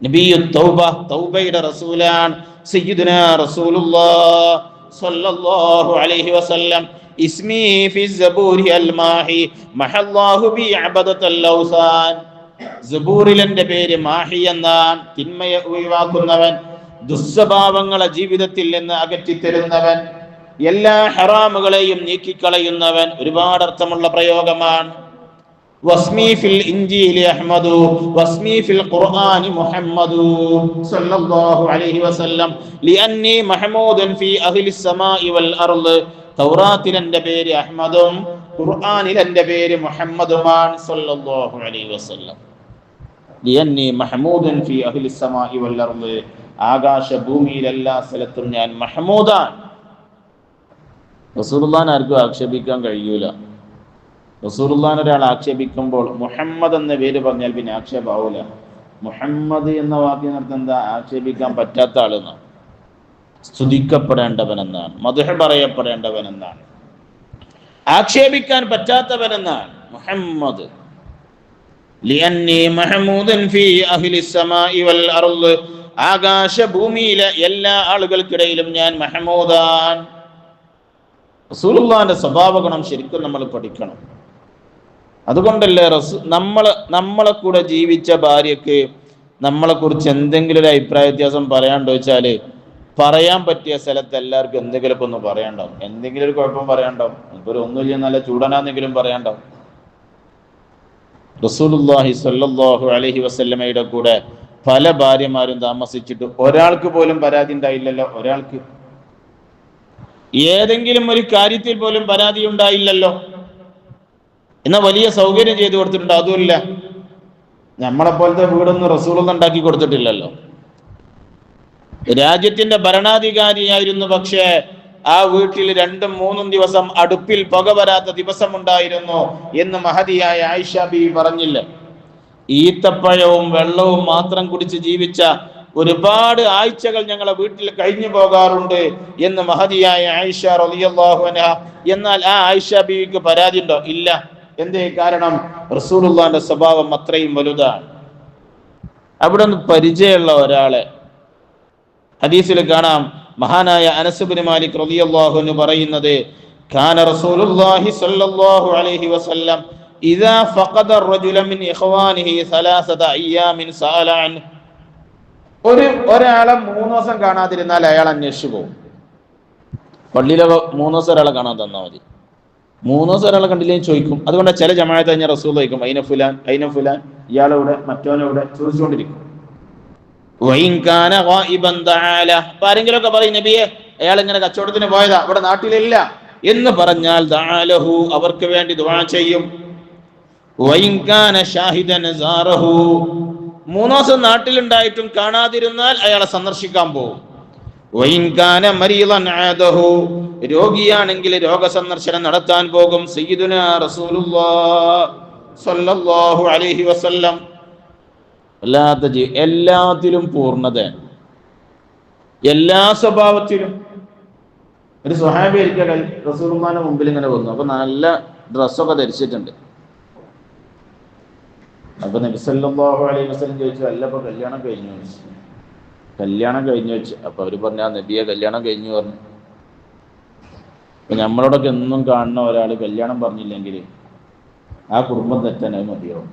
നബിയു തൗബ, തൗബയുടെ റസൂലാണ് സയ്യിദുനാ റസൂലുള്ളാഹി സ്വല്ലല്ലാഹു അലൈഹി വസല്ലം. ഇസ്മി ഫി സബൂരി അൽ മാഹി മഹല്ലാഹു ബി അബദത്തൽ ഔസാൻ, സബൂറിൽ എൻ്റെ പേര് മാഹി എന്നാണ്. തിന്മയെ ഒഴിവാക്കുന്നവൻ, ദുസ്വഭാവങ്ങളെ ജീവിതത്തിൽ നിന്ന് അകറ്റിത്തരുന്നവൻ, എല്ലാ ഹറാമുകളെയും നീക്കിക്കളയുന്നവൻ. ഒരുപാട് അർത്ഥമുള്ള പ്രയോഗമാണ്. വസ്മി ഫിൽ ഇൻജീലി അഹ്മദു വസ്മി ഫിൽ ഖുർആനി മുഹമ്മദു സല്ലല്ലാഹു അലൈഹി വസല്ലം ലിഅന്നി മഹ്മൂദൻ ഫി അഹ്ലിസ് സമാഇ വൽ അർള്. തൗറാത്തിൽ എൻ്റെ പേര് അഹ്മദും ഖുർആനിൽ എൻ്റെ പേര് മുഹമ്മദുമാണ് സല്ലല്ലാഹു അലൈഹി വസല്ലം. ലിഅന്നി മഹ്മൂദൻ ഫി അഹ്ലിസ് സമാഇ വൽ അർള്, ആകാശ ഭൂമിയിൽ എല്ലാ സ്ഥലത്തും ഞാൻ മഹ്മൂദാൻ. റസൂലുള്ളാഹിനെ ആർക്കും ആക്ഷേപിക്കാൻ കഴിയൂല. റസൂലുള്ളാഹിനെ ഒരാൾ ആക്ഷേപിക്കുമ്പോൾ മുഹമ്മദ് എന്ന പേര് പറഞ്ഞാൽ പിന്നെ ആക്ഷേപമാവൂല. മുഹമ്മദ് എന്ന വാക്കിനർത്ഥം എന്താ? ആക്ഷേപിക്കാൻ പറ്റാത്ത ആളെന്നാണ്, സ്തുതിക്കപ്പെടേണ്ടവൻ എന്നാണ്, മദ്ഹ് പറയപ്പെടേണ്ടവൻ എന്നാണ്, ആക്ഷേപിക്കാൻ പറ്റാത്തവൻ എന്നാണ് മുഹമ്മദ്. ലിഅന്നി മഹ്മൂദൻ ഫീ അഹ്ലിസ് സമാഇ വൽ അർള്, ആകാശ ഭൂമിയിലെ എല്ലാ ആളുകൾക്കിടയിലും ഞാൻ മഹ്മൂദാൻ. റസൂലുള്ളാഹിന്റെ സ്വഭാവ ഗുണം ശരിക്കും നമ്മൾ പഠിക്കണം. അതുകൊണ്ടല്ലേ നമ്മളെ കൂടെ ജീവിച്ച ഭാര്യക്ക് നമ്മളെ കുറിച്ച് എന്തെങ്കിലും ഒരു അഭിപ്രായ വ്യത്യാസം പറയാണ്ടോ വെച്ചാല് പറയാൻ പറ്റിയ സ്ഥലത്ത് എല്ലാവർക്കും എന്തെങ്കിലുമൊക്കെ ഒന്ന് പറയാണ്ടാവും, എന്തെങ്കിലും ഒരു കുഴപ്പം പറയാണ്ടാവും. ഒരു ഒന്നുമില്ല നല്ല ചൂടനാന്നെങ്കിലും പറയാണ്ടാവും. റസൂലുള്ളാഹി സ്വല്ലല്ലാഹു അലൈഹി വസല്ലമയുടെ കൂടെ പല ഭാര്യമാരും താമസിച്ചിട്ട് ഒരാൾക്ക് പോലും പരാതി ഉണ്ടായില്ലല്ലോ. ഒരാൾക്ക് ഏതെങ്കിലും ഒരു കാര്യത്തിൽ പോലും പരാതി ഉണ്ടായില്ലല്ലോ. എന്നാ വലിയ സൗകര്യം ചെയ്തു കൊടുത്തിട്ടുണ്ട്, അതുമില്ല. നമ്മളെപ്പോലത്തെ വീടൊന്നും റസൂലൊന്നും ഉണ്ടാക്കി കൊടുത്തിട്ടില്ലല്ലോ. രാജ്യത്തിന്റെ ഭരണാധികാരിയായിരുന്നു, പക്ഷേ ആ വീട്ടിൽ 2-3 ദിവസം അടുപ്പിൽ പുക വരാത്ത ദിവസം ഉണ്ടായിരുന്നു എന്ന് മഹദിയായ ആയിഷ ബീവി പറഞ്ഞില്ല. ഈത്തപ്പഴവും വെള്ളവും മാത്രം കുടിച്ച് ജീവിച്ച ഒരുപാട് ആഴ്ചകൾ ഞങ്ങളെ വീട്ടിൽ കഴിഞ്ഞു പോകാറുണ്ട് എന്ന് മഹദിയായ ആയിഷ റളിയല്ലാഹു അൻഹ. എന്നാൽ ആ ആയിഷ ബീവിക്ക് പരാതി ഉണ്ടോ? ഇല്ല. എന്തേ? കാരണം റസൂലുള്ളാഹിന്റെ സ്വഭാവം അത്രയും വലുതാണ്. അവിടെ നിന്ന് പരിചയമുള്ള ഒരാളെ ഹദീസിൽ കാണാം. മഹാനായ അനസ് ഇബ്നു മാലിക് റളിയല്ലാഹു അൻഹു പറയുന്നത്, കാന റസൂലുള്ളാഹി സ്വല്ലല്ലാഹു അലൈഹി വസല്ലം ഇദാ ഫഖദ അർ-റജുല മിൻ ഇഖ്വാനിഹി 3 അയ്യാമിൻ സഅല അൻഹു. ഒരാളെ 3 ദിവസം കാണാതിരുന്നാൽ അയാൾ അന്വേഷിച്ചു പോകും. പള്ളിയിലെ 3 ദിവസം ഒരാളെ കാണാൻ തന്നാൽ മതി, 3 ദിവസം ഒരാളെ കണ്ടില്ലെങ്കിൽ ചോദിക്കും. അതുകൊണ്ട് ചില ജമാഅത്ത് കഴിഞ്ഞ റസൂൽ ചോദിക്കും, അയിന ഫുലാൻ അയിന ഫുലാൻ, ഇയാളെവിടെ, മറ്റോനെവിടെ, ചോദിച്ചുകൊണ്ടിരിക്കും. ആരെങ്കിലുമൊക്കെ പറയും, നബിയെ അയാൾ ഇങ്ങനെ കച്ചവടത്തിന് പോയതാ, ഇവിടെ നാട്ടിലില്ല എന്ന് പറഞ്ഞാൽ ദഅലഹു, അവർക്ക് വേണ്ടി ദുആ ചെയ്യും. 3 ദിവസം നാട്ടിലുണ്ടായിട്ടും കാണാതിരുന്നാൽ അയാളെ സന്ദർശിക്കാൻ പോകും. വഇൻ കാന മരീളൻ ആദഹു, രോഗിയാണെങ്കിൽ രോഗസന്ദർശനം നടത്താൻ പോകും. സയ്യിദുനാ റസൂലുള്ളാഹി സ്വല്ലല്ലാഹു അലൈഹി വസല്ലം എല്ലാത്തിലും പൂർണ്ണത, എല്ലാ സ്വഭാവത്തിലും. ഒരു സ്വഹാബി ഒരിക്കൽ റസൂലുള്ളാഹിന്റെ മുമ്പിൽ ഇങ്ങനെ വന്നു. അപ്പൊ നല്ല ഡ്രസ്സൊക്കെ ധരിച്ചിട്ടുണ്ട്. അപ്പൊ നബി സല്ലല്ലാഹു അലൈഹി വസല്ലം ചോദിച്ചു, അല്ല ഇപ്പൊ കല്യാണം കഴിഞ്ഞു വെച്ചു. കല്യാണം കഴിഞ്ഞു വെച്ചു. അപ്പൊ അവര് പറഞ്ഞു, ആ നബിയെ കല്യാണം കഴിഞ്ഞു പറഞ്ഞു. അപ്പൊ നമ്മളോടൊക്കെ എന്നും കാണുന്ന ഒരാൾ കല്യാണം പറഞ്ഞില്ലെങ്കിൽ ആ കുടുംബം തെറ്റാൻ മതിയാവും.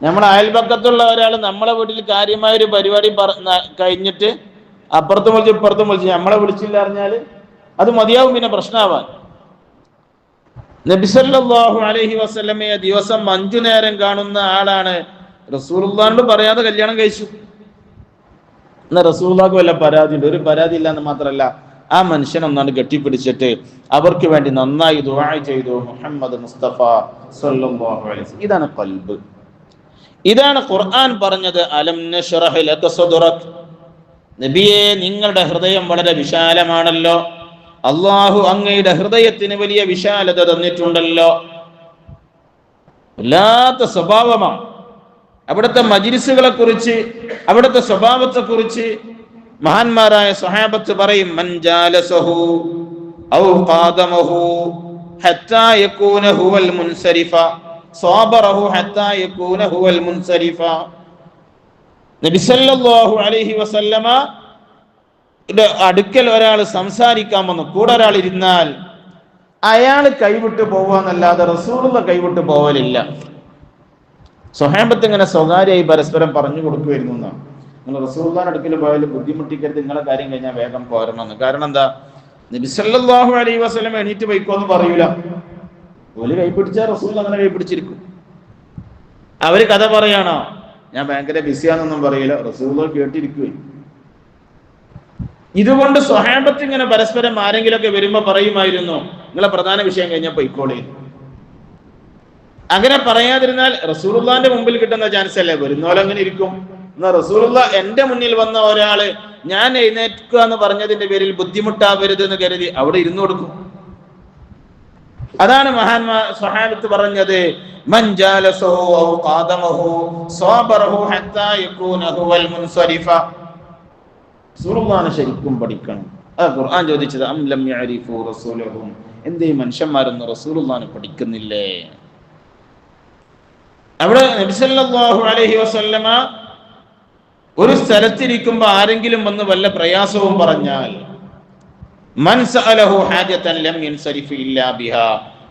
നമ്മളെ അയൽപക്കത്തുള്ള ഒരാൾ നമ്മളെ വീട്ടിൽ കാര്യമായൊരു പരിപാടി കഴിഞ്ഞിട്ട് അപ്പുറത്തും വിളിച്ച് ഇപ്പുറത്തും വിളിച്ച് നമ്മളെ വിളിച്ചില്ല അറിഞ്ഞാൽ അത് മതിയാവും, പിന്നെ പ്രശ്നമാവാൻ. നബി സല്ലല്ലാഹു അലൈഹി വസല്ലമയെ ദിവസം 5 നേരം കാണുന്ന ആളാണ് റസൂലുള്ളാഹിനോട് പറയാതെ കല്യാണം കഴിച്ചു. എന്നാൽ റസൂലുള്ളാഹിക്ക് വല്ല പരാതി ഉണ്ട്? ഒരു പരാതി ഇല്ല എന്ന് മാത്രമല്ല, ആ മനുഷ്യനൊന്നാണ് കെട്ടിപ്പിടിച്ചിട്ട് അവർക്ക് വേണ്ടി നന്നായി ദുആ ചെയ്തു. മുഹമ്മദ് മുസ്തഫ സല്ലല്ലാഹു അലൈഹി വസല്ലം. ഇതാണ് ഖൽബ്. ഇതാണ് ഖുർആൻ പറഞ്ഞത്, അലം നശ്റഹ് ലക സദ്റക്. നബിയെ, നിങ്ങളുടെ ഹൃദയം വളരെ വിശാലമാണല്ലോ, അള്ളാഹു അങ്ങയുടെ ഹൃദയത്തിന് വലിയ വിശാലത തന്നിട്ടുണ്ടല്ലോ. വല്ലാത്ത സ്വഭാവമാണ്. അവിടുത്തെ മജ്‌ലിസുകളെ കുറിച്ച്, അവിടുത്തെ സ്വഭാവത്തെ കുറിച്ച് മഹാന്മാരായ സ്വഹാബത്ത് പറയും, മൻ ജാലസഹു ഔ ഖാദമഹു ഹത്താ യകൂന ഹുവൽ മുൻസരിഫ സ്വബറഹു ഹത്താ യകൂന ഹുവൽ മുൻസരിഫ. നബി സല്ലല്ലാഹു അലൈഹി വസല്ലമ അടുക്കൽ ഒരാൾ സംസാരിക്കാൻ വന്നു, കൂടെ ഒരാൾ ഇരുന്നാൽ അയാൾ കൈവിട്ട് പോവാന്നല്ലാതെ റസൂലുള്ള കൈവിട്ട് പോവലില്ല. സ്വഹാബത്ത് ഇങ്ങനെ സ്വകാര്യമായി പരസ്പരം പറഞ്ഞു കൊടുക്കുമായിരുന്നു എന്നാണ്. നിങ്ങൾ റസൂലുള്ളാഹിന്റെ അടുക്കൽ പോയാലും ബുദ്ധിമുട്ടിക്കരുത്, നിങ്ങളെ കാര്യം കഴിഞ്ഞാൽ വേഗം പോരണമെന്ന്. കാരണം എന്താ, നബി സല്ലല്ലാഹു അലൈഹി വസല്ലം എണീറ്റ് പോയിക്കോന്ന് പറയൂല. ഓല് കൈപിടിച്ചാൽ റസൂൽ അങ്ങനെ കൈപിടിച്ചിരിക്കും. അവര് കഥ പറയാണോ, ഞാൻ ഭയങ്കര ബിസിയാന്നൊന്നും പറയില്ല, റസൂൽ കേട്ടിരിക്കുകയും. ഇതുകൊണ്ട് സ്വഹാബത്ത് ഇങ്ങനെ പരസ്പരം ആരെങ്കിലുമൊക്കെ വരുമ്പോ പറയുമായിരുന്നു, നിങ്ങളെ പ്രധാന വിഷയം കഴിഞ്ഞാൽ പൊയ്ക്കോളി. അങ്ങനെ പറയാതിരുന്നാൽ റസൂലുള്ളാഹിന്റെ മുമ്പിൽ കിട്ടുന്ന ചാൻസ് അല്ലേ, വരുന്നോലെ അങ്ങനെ ഇരിക്കും. എന്നാ റസൂലുള്ള എന്റെ മുന്നിൽ വന്ന ഒരാള് ഞാൻ എഴുന്നേൽക്കുക എന്ന് പറഞ്ഞതിന്റെ പേരിൽ ബുദ്ധിമുട്ടാവരുത് എന്ന് കരുതി അവിടെ ഇരുന്നു കൊടുക്കും. അതാണ് മഹാന്മാർ സ്വഹാബത്ത് പറഞ്ഞത്, മൻ ജാലസഹു ഔ ഖാദമഹു സ്വബറഹു ഹത്താ യകൂന ഹുവൽ മുൻസരിഫ. റസൂലുള്ളാഹിനെ ശരിക്കും പഠിക്കണം. ഖുർആൻ ചോദിച്ചത്, അം ലം യഅരിഫു റസൂലഹും, എന്തേ മനുഷ്യന്മാരൊന്നും റസൂലുള്ളാഹിനെ പഠിക്കുന്നില്ലേ? അവിടെ നബി സല്ലല്ലാഹു അലൈഹി വസല്ലമ ഒരു സ്ഥലത്തിരിക്കുമ്പോ ആരെങ്കിലും വന്ന് വല്ല പ്രയാസവും പറഞ്ഞാൽ, മൻ സഅലഹു ഹാജതൻ ലം യൻസരിഫ് ഇല്ലാ ബിഹാ,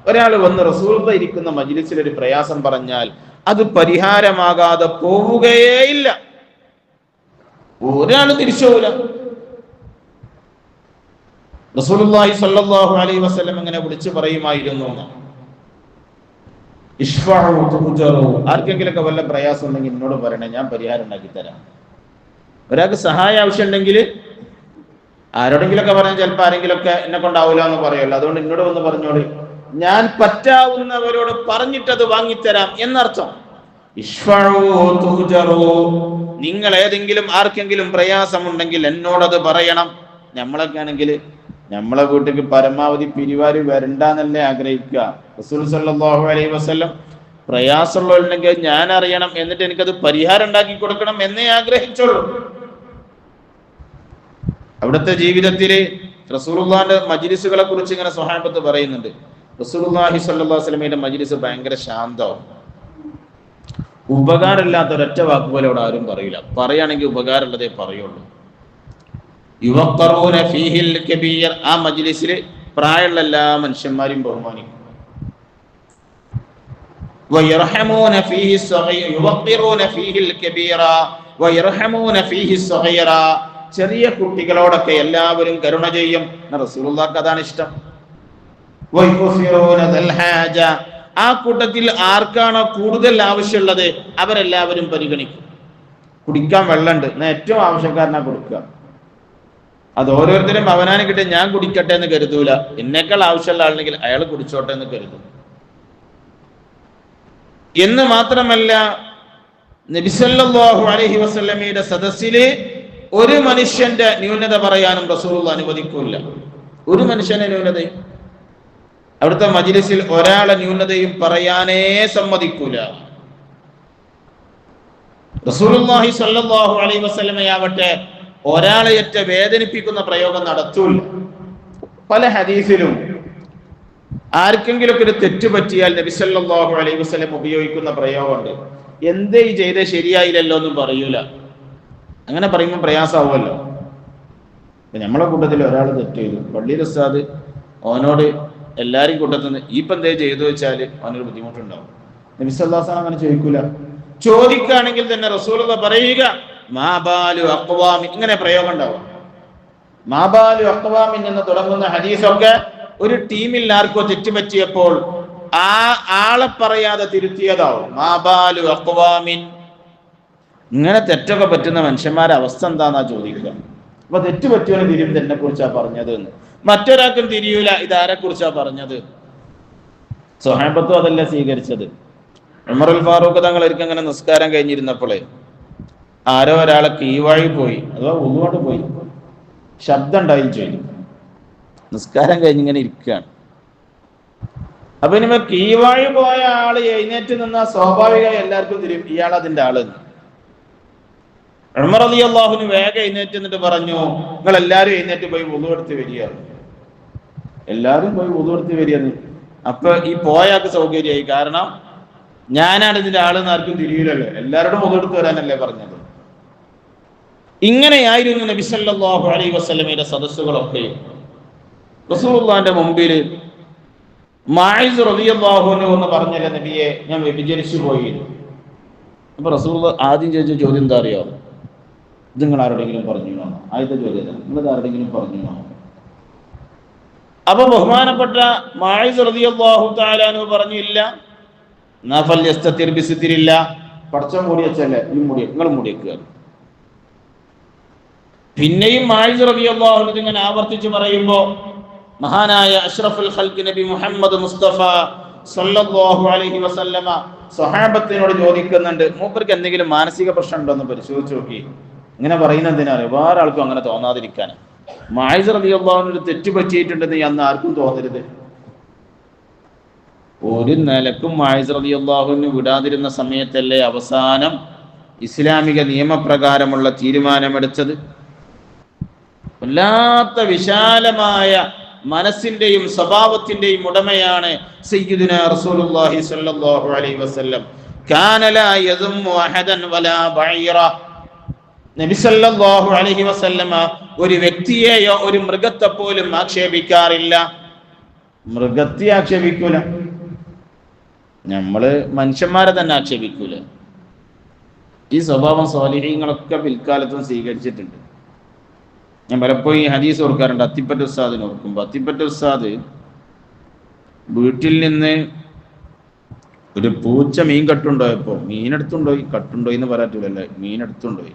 ഒരാൾ വന്ന് റസൂലുള്ളാഹി ഇരിക്കുന്ന മജ്ലിസിൽ ഒരു പ്രയാസം പറഞ്ഞാൽ അത് പരിഹാരമാകാതെ പോവുകയേയില്ല. ഒരാൾ തിരിച്ചുപോകില്ല. റസൂലുള്ളാഹി സ്വല്ലല്ലാഹു അലൈഹി വസല്ലം ഇങ്ങനെ വിളിച്ചു പറയുമായിരുന്നു, ഇശ്ഫഉ തുജറു, ആർക്കെങ്കിലൊക്കെ വല്ല പ്രയാസം ഉണ്ടെങ്കിൽ എന്നോട് പറയണേ, ഞാൻ പരിഹാരം ഉണ്ടാക്കി തരാം. ഒരാൾക്ക് സഹായം ആവശ്യമുണ്ടെങ്കിൽ ആരോടെങ്കിലൊക്കെ പറഞ്ഞാൽ ചിലപ്പോൾ ആരെങ്കിലൊക്കെ എന്നെ കൊണ്ടാവൂല എന്ന് പറയുമല്ലോ. അതുകൊണ്ട് എന്നോട് വന്ന് പറഞ്ഞോളി, ഞാൻ പറ്റാവുന്നവരോട് പറഞ്ഞിട്ടത് വാങ്ങിത്തരാം എന്നർത്ഥം. ഇശ്ഫഉ തുജറു, നിങ്ങൾ ഏതെങ്കിലും ആർക്കെങ്കിലും പ്രയാസമുണ്ടെങ്കിൽ എന്നോടത് പറയണം. നമ്മളൊക്കെ ആണെങ്കിൽ നമ്മളെ വീട്ടിലേക്ക് പരമാവധി പിരിവാര് വരണ്ടെന്നല്ലേ ആഗ്രഹിക്കുക. റസൂൽ സല്ലല്ലാഹു അലൈഹി വസല്ലം പ്രയാസമുള്ളവരുണ്ടെങ്കിൽ ഞാൻ അറിയണം, എന്നിട്ട് എനിക്കത് പരിഹാരം ഉണ്ടാക്കി കൊടുക്കണം എന്നേ ആഗ്രഹിച്ചുള്ളൂ. അവിടുത്തെ ജീവിതത്തില് റസൂലുള്ളാഹിന്റെ മജ്‌ലിസുകളെ കുറിച്ച് ഇങ്ങനെ സ്വഹാബത്ത് പറയുന്നുണ്ട്. റസൂലുള്ളാഹി സ്വല്ലല്ലാഹു അലൈഹി വസല്ലമയുടെ മജ്‌ലിസ് ഭയങ്കര ശാന്തവും, ഉപകാരമില്ലാത്ത ഒരൊറ്റ വാക്ക് പോലെ അവിടെ ആരും പറയില്ല. പറയുകയാണെങ്കിൽ ഉപകാരമുള്ളതേ പറയുള്ളൂ. യുവഖറൂന ഫീഹിൽ കബീർ, ആ മജ്‌ലിസിൽ പ്രായമുള്ള എല്ലാ മനുഷ്യന്മാരെയും ബഹുമാനിക്കും. വയർഹമൂന ഫീഹി സഗീറ, യുവഖിറൂന ഫീഹിൽ കബീറ വയർഹമൂന ഫീഹി സഗീറ, ചെറിയ കുട്ടികളോടൊക്കെ എല്ലാവരും കരുണ ചെയ്യും. റസൂലുള്ളാഹിക്ക് അതാണ് ഇഷ്ടം. വയുസിറൂന ദൽ ഹാജ, ആ കൂട്ടത്തിൽ ആർക്കാണോ കൂടുതൽ ആവശ്യമുള്ളത് അവരെല്ലാവരും പരിഗണിക്കും. കുടിക്കാൻ വെള്ളമുണ്ട്, എന്നാൽ ഏറ്റവും ആവശ്യക്കാരനാ കൊടുക്കുക. അത് ഓരോരുത്തരും അവനാന് കിട്ടിയ ഞാൻ കുടിക്കട്ടെ എന്ന് കരുതൂല, എന്നേക്കാൾ ആവശ്യമുള്ള ആളുണ്ടെങ്കിൽ അയാൾ കുടിച്ചോട്ടെ എന്ന് കരുതും. എന്ന് മാത്രമല്ല, നബി സല്ലല്ലാഹു അലൈഹി വസല്ലമയുടെ സദസ്സില് ഒരു മനുഷ്യന്റെ ന്യൂനത പറയാനും റസൂലുള്ളാഹി അനുവദിക്കൂല. ഒരു മനുഷ്യന്റെ ന്യൂനതയും അവിടുത്തെ മജ്‌ലിസിൽ ഒരാളെ ന്യൂനതയും പറയാനേ സമ്മതിക്കൂല. റസൂലുള്ളാഹി സ്വല്ലല്ലാഹു അലൈഹി വസല്ലമയാവട്ടെ ഒരാളെ ഏറ്റ വേദനിപ്പിക്കുന്ന പ്രയോഗം നടത്തൂല. പല ഹദീസിലും ആർക്കെങ്കിലും ഒരു തെറ്റ് പറ്റിയാൽ നബി സല്ലല്ലാഹു അലൈഹി വസല്ലം ഉപയോഗിക്കുന്ന പ്രയോഗമുണ്ട്. എന്തേ ഈ ചെയ്ത ശരിയായില്ലല്ലോ എന്നും പറയൂല. അങ്ങനെ പറയുമ്പോൾ പ്രയാസമാവുമല്ലോ. നമ്മളെ കൂട്ടത്തിൽ ഒരാൾ തെറ്റ് ചെയ്തു, പള്ളിയിൽ ഉസ്താദ് ഓനോട് എല്ലാവരും കൂട്ടത്തിൽ നിന്ന് ഈ എന്തേ ചെയ്തു വെച്ചാൽ അവനൊരു ബുദ്ധിമുട്ടുണ്ടാവും. നബി സല്ലല്ലാഹു അലൈഹി വസല്ലം അങ്ങനെ ചോദിക്കൂല. ചോദിക്കുകയാണെങ്കിൽ തന്നെ റസൂലുള്ളാഹി പറയുക മാബാലു അഖ്വാമി, ഇങ്ങനെ പ്രയോഗം ഉണ്ടാവും. മാബാലു അഖ്വാമിൻ എന്ന് തുടങ്ങുന്ന ഹദീസൊക്കെ ഒരു ടീമിൽ ആർക്കോ തെറ്റ് പറ്റിയപ്പോൾ ആ ആളെ പറയാതെ തിരുത്തിയതാവും. മാബാലു അഖ്വാമിൻ, ഇങ്ങനെ തെറ്റൊക്കെ പറ്റുന്ന മനുഷ്യന്മാരെ അവസ്ഥ എന്താന്നാ ചോദിക്കുക. അപ്പൊ തെറ്റ് പറ്റിയവന് തിരിയും, തന്നെ കുറിച്ചാ പറഞ്ഞത് എന്ന്. മറ്റൊരാൾക്കും തിരിയൂല ഇതാരെ കുറിച്ചാ പറഞ്ഞത്. സ്വഹാബത്തും അതല്ല സ്വീകരിച്ചത്. ഉമറുൽ ഫാറൂഖ് തങ്ങൾ ഒരിക്കൽ അങ്ങനെ നിസ്കാരം കഴിഞ്ഞിരുന്നപ്പോഴേ ആരോ ഒരാളെ കീവാഴി പോയി, അഥവാ ഉള്ളുകൊണ്ട് പോയി, ശബ്ദം ഉണ്ടായി ചെയ്തു. നിസ്കാരം കഴിഞ്ഞിങ്ങനെ ഇരിക്കുകയാണ്. അപ്പൊ ഇനി കീവാഴി പോയ ആള് എഴുന്നേറ്റ് നിന്ന സ്വാഭാവികമായി എല്ലാവർക്കും തിരിയും ഇയാൾ അതിന്റെ ആള്. ഉമർ റളിയല്ലാഹു അൻഹു വേഗം എഴുന്നേറ്റ് എന്നിട്ട് പറഞ്ഞു, നിങ്ങൾ എല്ലാവരും എഴുന്നേറ്റ് പോയി വുളു എടുത്ത് വരിക. എല്ലാവരും പോയി വുളു എടുത്ത് വരികയെന്ന്. അപ്പൊ ഈ പോയാൾക്ക് സൗകര്യമായി, കാരണം ഞാനാണ് ഇതിന്റെ ആളെന്ന് ആർക്കും തിരിയില്ലല്ലോ, എല്ലാവരോടും വുളു എടുത്ത് വരാനല്ലേ പറഞ്ഞത്. ഇങ്ങനെയായിരുന്നു നബി സല്ലല്ലാഹു അലൈഹി വസല്ലമയുടെ സദസ്സുകളൊക്കെ. റസൂലുള്ളാഹിന്റെ മുമ്പിൽ മാഇസ് റളിയല്ലാഹു അൻഹു എന്ന് പറഞ്ഞല്ലേ നബിയെ ഞാൻ വ്യഭിചരിച്ചു പോയി. അപ്പൊ റസൂലുള്ളാഹി ആദ്യം ചോദിച്ച ചോദ്യം എന്താ അറിയോ? ഇത് നിങ്ങൾ ആരോടെങ്കിലും പറഞ്ഞു? ആദ്യത്തെ ചോദ്യം നിങ്ങൾ ആരോടെങ്കിലും പറഞ്ഞു? അപ്പൊ ബഹുമാനപ്പെട്ട മാഇസ് റളിയല്ലാഹു തആല അൻഹു പറഞ്ഞില്ല. നഫൽ യസ്തതിർ ബിസിതിരില്ല, പടച്ചോൻ മൂടി വെച്ചല്ലേ, ഈ മൂടി നിങ്ങൾ മൂടിയേക്കുക. പിന്നെയും മാഇസ് റളിയല്ലാഹു അൻഹു ഇങ്ങനെ ആവർത്തിച്ച് പറയുമ്പോ മഹാനായ അഷ്റഫുൽ ഖൽഖ് നബി മുഹമ്മദ് മുസ്തഫ സല്ലല്ലാഹു അലൈഹി വസല്ലമ സ്വഹാബത്തിനോട് ചോദിക്കുന്നുണ്ട്, മൂപ്പർക്ക് എന്തെങ്കിലും മാനസിക പ്രശ്നം ഉണ്ടോ എന്ന് പരിശോധിച്ച് നോക്കി. ഇങ്ങനെ പറയുന്നതിനാണ് വേറെ ആൾക്കും അങ്ങനെ തോന്നാതിരിക്കാൻ. മാഇസ് റളിയല്ലാഹു അൻഹു തെറ്റ് പറ്റിയിട്ടുണ്ടെന്ന് അന്ന് ആർക്കും തോന്നരുത്. ഒരു നിലക്കും മാഇസ് റളിയല്ലാഹു അൻഹു വിടാതിരുന്ന സമയത്തല്ലേ അവസാനം ഇസ്ലാമിക നിയമപ്രകാരമുള്ള തീരുമാനമെടുത്തത്. വല്ലാത്ത വിശാലമായ മനസ്സിന്റെയും സ്വഭാവത്തിന്റെയും ഉടമയാണ് സയ്യിദുനാ റസൂലുള്ളാഹി സ്വല്ലല്ലാഹു അലൈഹി വസല്ലം. കാന ലാ യദുമ്മു അഹദൻ വലാ ബഈറ. നബി സല്ലല്ലാഹു അലൈഹി വസല്ലമ ഒരു വ്യക്തിയെയോ ഒരു മൃഗത്തെ പോലും ആക്ഷേപിക്കാറില്ല. മൃഗത്തെ ആക്ഷേപിക്കൂല, നമ്മള് മനുഷ്യന്മാരെ തന്നെ ആക്ഷേപിക്കൂല. ഈ സ്വഭാവം സ്വാലിഹീങ്ങളൊക്കെ പിൽക്കാലത്തും സ്വീകരിച്ചിട്ടുണ്ട്. ഞാൻ പലപ്പോഴും ഈ ഹദീസ് ഓർക്കാറുണ്ട്. അത്തിപ്പറ്റ ഉസ്താദിനെ ഓർക്കുമ്പോൾ, അത്തിപ്പറ്റ ഉസ്താദ് വീട്ടിൽ നിന്ന് ഒരു പൂച്ച മീൻ കട്ടുണ്ടോയപ്പോ മീനെടുത്തുണ്ടോയി, കട്ടുണ്ടോയി എന്ന് പറയാറ്റില്ലല്ലേ, മീനെടുത്തുണ്ടോയി.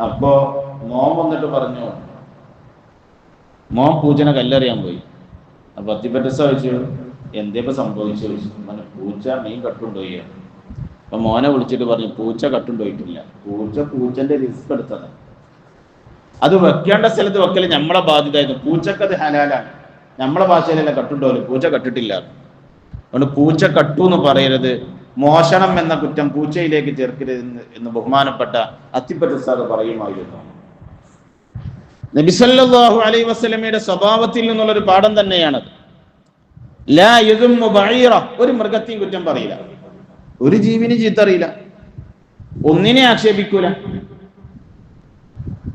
അപ്പോ മോൻ വന്നിട്ട് പറഞ്ഞു, മോൻ പൂച്ചനെ കല്ലെറിയാൻ പോയി. അപ്പൊ അത്തിപ്പറ്റ ഉസ്താദ് ചോദിച്ചു, എന്തേപ്പോ സംഭവിച്ചു? പൂച്ച മീൻ കട്ടുണ്ടോയി. അപ്പൊ മോനെ വിളിച്ചിട്ട് പറഞ്ഞു, പൂച്ച കട്ടുണ്ടോയിട്ടില്ല, പൂച്ചന്റെ റിസ്ക് എടുത്തതാണ്. അത് വെക്കേണ്ട സ്ഥലത്ത് വെക്കല് നമ്മളെ ബാധ്യതയായിരുന്നു. പൂച്ചക്കത് ഹലാലാണ്. നമ്മളെ ഭാഷയിലല്ല കട്ടുണ്ടോല്, പൂച്ച കട്ടിട്ടില്ല. അതുകൊണ്ട് പൂച്ച കട്ടു എന്ന് പറയരുത്, മോഷണം എന്ന കുറ്റം പൂച്ചയിലേക്ക് ചേർക്കരുത് എന്ന് ബഹുമാനപ്പെട്ട അത്തിപ്പറ്റ ഉസ്താദ് പറയുമായിരുന്നു. നബി സല്ലല്ലാഹു അലൈഹി വസല്ലമയുടെ സ്വഭാവത്തിൽ നിന്നുള്ളൊരു പാഠം തന്നെയാണത്. ലാ യദുമ്മു ബഈറ, ഒരു മൃഗത്തെയും കുറ്റം പറയില്ല, ഒരു ജീവിനെ ചീത്തറിയില്ല, ഒന്നിനെ ആക്ഷേപിക്കൂല.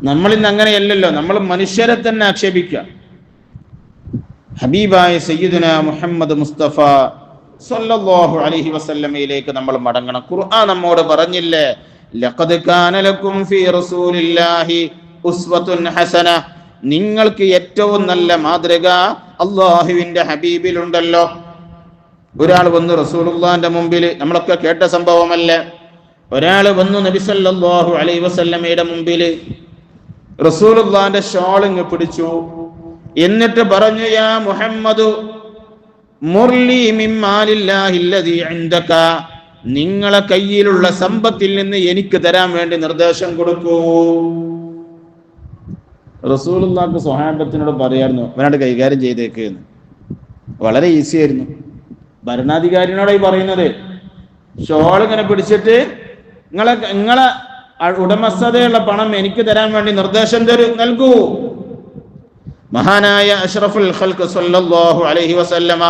നമ്മളിന്ന് അങ്ങനെയല്ലല്ലോ, നമ്മൾ മനുഷ്യരെ തന്നെ ആക്ഷേപിക്കുക. ഹബീബായ സയ്യിദുനാ മുഹമ്മദ് മുസ്തഫ സല്ലല്ലാഹു അലൈഹി വസല്ലമയിലേക്ക് നമ്മൾ മടങ്ങണം. ഖുർആൻ നമ്മോട് പറഞ്ഞില്ലേ, ലഖദ് കാന ലക്കും ഫീ റസൂലില്ലാഹി ഉസ്വത്തുൻ ഹസന, നിങ്ങൾക്ക് ഏറ്റവും നല്ല മാതൃക അല്ലാഹുവിന്റെ ഹബീബിലുണ്ടല്ലോ. ഒരാൾ വന്നു റസൂലുള്ളാഹിന്റെ മുമ്പിൽ, നമ്മളൊക്കെ കേട്ട സംഭവമല്ലേ, ഒരാൾ വന്നു നബി സല്ലല്ലാഹു അലൈഹി വസല്ലമയുടെ മുമ്പിൽ റസൂലുള്ളാഹിന്റെ ഷാൾ ഇങ്ങ് പിടിച്ചു. എന്നിട്ട് പറഞ്ഞു, യാ മുഹമ്മദു മുർലി മിൻ മാലില്ലാഹി അല്ലദീ ഇൻദക, നിങ്ങളെ കയ്യിലുള്ള സമ്പത്തിൽ നിന്ന് എനിക്ക് തരാൻ വേണ്ടി നിർദ്ദേശം കൊടുക്കൂ. റസൂലുള്ളാഹിക്ക് സ്വഹാബത്തിനോട് പറയായിരുന്നു, അവനോട് കൈകാര്യം ചെയ്തേക്ക് എന്ന്. വളരെ ഈസി ആയിരുന്നു. ഭരണാധികാരിനോടായി പറയുന്നത്, ഷോൾ ഇങ്ങനെ പിടിച്ചിട്ട് നിങ്ങളെ ഉടമസ്ഥതയുള്ള പണം എനിക്ക് തരാൻ വേണ്ടി നിർദ്ദേശം നൽകൂ. മഹാനായ അഷ്റഫുൽ ഖൽഖ് സല്ലല്ലാഹു അലൈഹി വസല്ലമ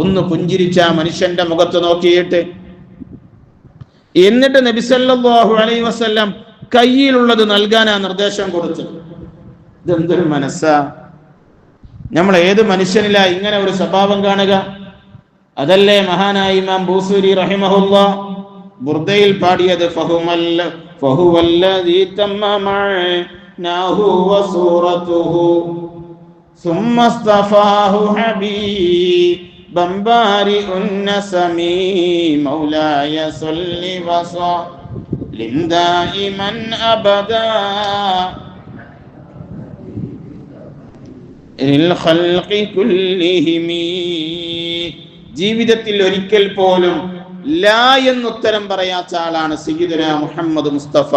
ഒന്ന് പുഞ്ചിരിച്ച മനുഷ്യന്റെ മുഖത്ത് നോക്കിയിട്ട്, എന്നിട്ട് നബി സല്ലല്ലാഹു അലൈഹി വസല്ലം കയ്യിലുള്ളത് നൽകാനാ നിർദ്ദേശം കൊടുത്തു. ഇതെന്തൊരു മനസ്സാ! നമ്മൾ ഏത് മനുഷ്യനിലാ ഇങ്ങനെ ഒരു സ്വഭാവം കാണുക? അതല്ലേ മഹാനായ ഇമാം ബൂസൂരി റഹിമഹുല്ലാഹ് ബുർദയിൽ പാടിയത്, ഫഹുവല്ലദീ തമ്മമഅനാഹു വസൂറതുഹു ثم اصطفاه حبيبا بارئ النسم مولاي صل وسلم دائما أبدا للخلق كلهم. ജീവിതത്തിൽ ഒരിക്കൽ പോലും ലാ എന്നുത്തരം പറയാത്ത ആളാണ് സയ്യിദുനാ മുഹമ്മദ് മുസ്തഫ.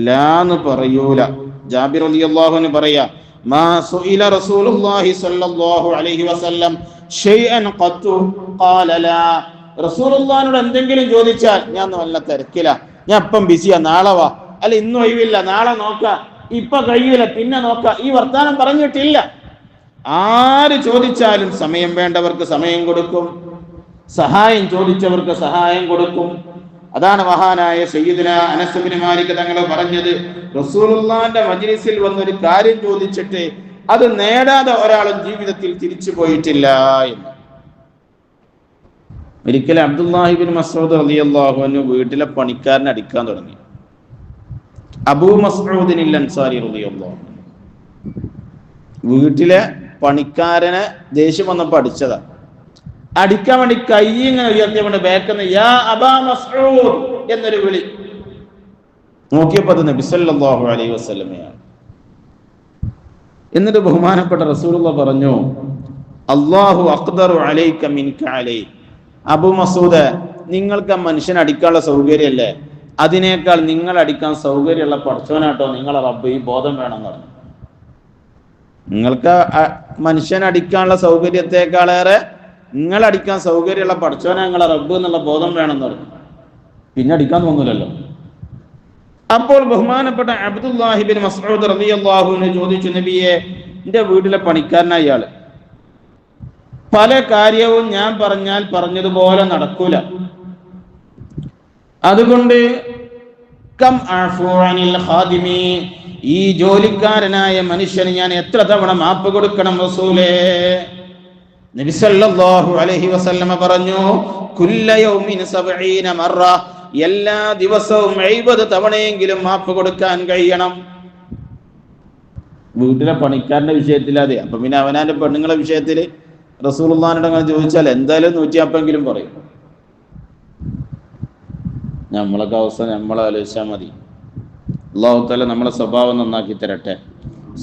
ലാ എന്ന് പറയൂല. ജാബിർ റളിയല്ലാഹു അൻഹു പറയാ, മാ സുഇല റസൂലുള്ളാഹി സ്വല്ലല്ലാഹു അലൈഹി വസല്ലം ഷൈഅൻ ഖത്തു ഖാല ലാ. റസൂലുള്ളാഹിനോട് എന്തെങ്കിലും ചോദിച്ചാൽ, ഞാൻ നല്ല തിരക്കിലാ, ഞാൻ ഇപ്പം ബിസിയാ, നാളെ വാ, അല്ല ഇന്നും ഒഴിവില്ല, നാളെ നോക്കാം, ഇപ്പൊ കഴിയൂല, പിന്നെ നോക്കാം, ഈ വർത്താനം പറഞ്ഞിട്ടില്ല. ആര് ചോദിച്ചാലും സമയം വേണ്ടവർക്ക് സമയം കൊടുക്കും, സഹായം ചോദിച്ചവർക്ക് സഹായം കൊടുക്കും. അതാണ് മഹാനായ സയ്യിദുനാ അനസ് ഇബ്നു മാലിക് തങ്ങൾ പറഞ്ഞത്, റസൂലുള്ളാഹിന്റെ മജ്ലിസിൽ വന്നൊരു കാര്യം ചോദിച്ചിട്ട് അത് നേടാതെ ഒരാളും ജീവിതത്തിൽ തിരിച്ചു പോയിട്ടില്ല എന്ന്. ഒരിക്കൽ അബ്ദുല്ലാഹി ഇബ്നു മസ്ഊദ് റളിയല്ലാഹു അൻഹു വീട്ടിലെ പണിക്കാരനെ അടിക്കാൻ തുടങ്ങി. അബൂ മസ്ഊദിൻ അൻസാരി റളിയല്ലാഹു അൻഹു വീട്ടിലെ പണിക്കാരനെ ദേഷ്യം വന്നപ്പോൾ അടിച്ചതാ. അടിക്കാൻ വേണ്ടി കൈ ഇങ്ങനെ ഉയർത്തിയപ്പോൾ ബാക്കിന്ന് യാ അബാ മസ്ഊദ് എന്നൊരു വിളി. നോക്കിയപ്പോൾ അത് നബി സല്ലല്ലാഹു അലൈഹി വസല്ലമയാണ്. എന്നിട്ട് ബഹുമാനപ്പെട്ട റസൂലുള്ളാഹി പറഞ്ഞു, അല്ലാഹു അഖ്ദറു അലൈക മിൻക അലൈ. അബൂ മസ്ഊദ്, നിങ്ങൾക്ക് ആ മനുഷ്യനെ അടിക്കാനുള്ള സൗകര്യമല്ലേ, അതിനേക്കാൾ നിങ്ങൾ അടിക്കാൻ സൗകര്യമുള്ള പടച്ചവനാട്ടോ നിങ്ങളെ റബ്ബ്. ഈ ബോധം വേണമെന്ന് പറഞ്ഞു. നിങ്ങൾക്ക് മനുഷ്യനെ അടിക്കാനുള്ള സൗകര്യത്തെക്കാളേറെ നിങ്ങൾ അടിക്കാൻ സൗകര്യമുള്ള പടച്ചവനെ നിങ്ങളെ റബ്ബ് എന്നുള്ള ബോധം വേണമെന്ന് പറഞ്ഞു. പിന്നെ അടിക്കാൻ തോന്നില്ലല്ലോ. അപ്പോൾ ബഹുമാനപ്പെട്ട അബ്ദുല്ലാഹി ഇബ്നു മസ്ഊദ് റളിയല്ലാഹു അൻഹു ചോദിച്ചു, നബിയെ, എന്റെ വീട്ടിലെ പണിക്കാരനായ ഇയാള് പല കാര്യവും ഞാൻ പറഞ്ഞാൽ പറഞ്ഞതുപോലെ നടക്കൂല, അതുകൊണ്ട് കം അഫൂ അനിൽ ഖാദിമി, ഈ ജോലിക്കാരനായ മനുഷ്യന് ഞാൻ എത്ര തവണ മാപ്പ് കൊടുക്കണം റസൂലേ? നബി സല്ലല്ലാഹു അലൈഹി വസല്ലമ പറഞ്ഞു, കുല്ല യൗമിൻ 70 മറ, എല്ലാ ദിവസവും 70 തവണയെങ്കിലും മാപ്പ് കൊടുക്കാൻ കഴിയണം. വീട്ടിലെ പണിക്കാരന്റെ വിഷയത്തിൽ അതെ. അപ്പൊ പിന്നെ അവനാന്റെ പെണ്ണുങ്ങളെ വിഷയത്തിൽ റസൂലുള്ളാഹിനോട് അങ്ങനെ ചോദിച്ചാൽ എന്തായാലും 150 പറയും. നമ്മളൊക്കെ അവസ്ഥ നമ്മളെ ആലോചിച്ചാൽ മതി. അല്ലാഹു തആല നമ്മളെ സ്വഭാവം നന്നാക്കി തരട്ടെ,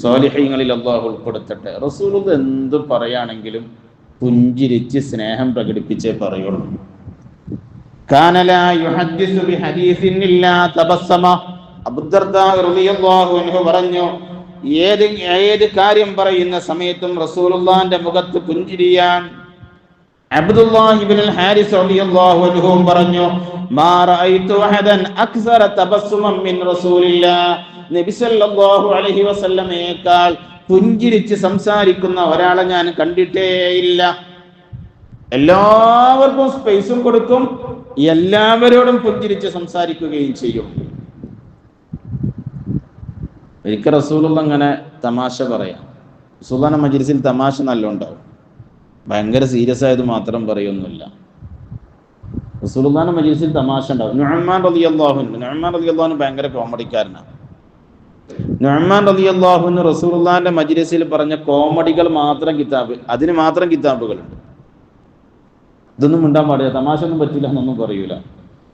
സ്വാലിഹീങ്ങളിൽ അല്ലാഹു ഉൾപ്പെടുത്തട്ടെ. റസൂലുള്ളാഹി എന്ത് പറയാണെങ്കിലും പുഞ്ചിരിച്ച് സ്നേഹം പ്രകടിപ്പിച്ചേ പറയുള്ളൂ. കാന ലാ യുഹദ്ദിസു ബിഹദീസിൻ ഇല്ലാ തബസ്സമ. അബൂദർദാ റളിയല്ലാഹു അൻഹു പറഞ്ഞു, ഏത് കാര്യം പറയുന്ന സമയത്തും റസൂലുള്ളാഹിന്റെ മുഖത്ത് പുഞ്ചിരിയാൻ. അബ്ദുല്ലാഹി ഇബ്നുൽ ഹാരിസ് റളിയല്ലാഹു അൻഹു പറഞ്ഞു, മാ റഅയ്തു അഹദൻ അക്സറ തബസ്സുമൻ മിൻ റസൂലില്ലാഹ്. നബി സല്ലല്ലാഹു അലൈഹി വസല്ലമയേക്കാൾ പുഞ്ചിരിച്ച് സംസാരിക്കുന്ന ഒരാളെ ഞാൻ കണ്ടിട്ടേയില്ല. എല്ലാവർക്കും സ്പേസും കൊടുക്കും, എല്ലാവരോടും പുഞ്ചിരിച്ച് സംസാരിക്കുകയും ചെയ്യും. ഒരിക്കൽ റസൂലുള്ളാഹി അങ്ങനെ തമാശ പറയാം. റസൂലുള്ളാഹിന്റെ മജ്ലിസിൽ തമാശ നല്ല ഉണ്ടാവും, ഭയങ്കര സീരിയസ് ആയത് മാത്രം പറയൊന്നുമില്ല. റസൂലുള്ളാഹിന്റെ മജ്ലിസിൽ തമാശ ഉണ്ടാവും. നുഅ്മാൻ റളിയല്ലാഹു അൻഹു ഭയങ്കര കോമഡിക്കാരനാണ്. നുഅ്മാൻ റളിയല്ലാഹു അൻഹു റസൂലുള്ളാഹിന്റെ മജ്ലിസിൽ പറഞ്ഞ കോമഡികൾ മാത്രം കിതാബ്, അതിന് മാത്രം കിതാബുകളുണ്ട്. ഇതൊന്നും മിണ്ടാൻ പാടില്ല, തമാശ ഒന്നും പറ്റില്ല എന്നൊന്നും പറയൂല.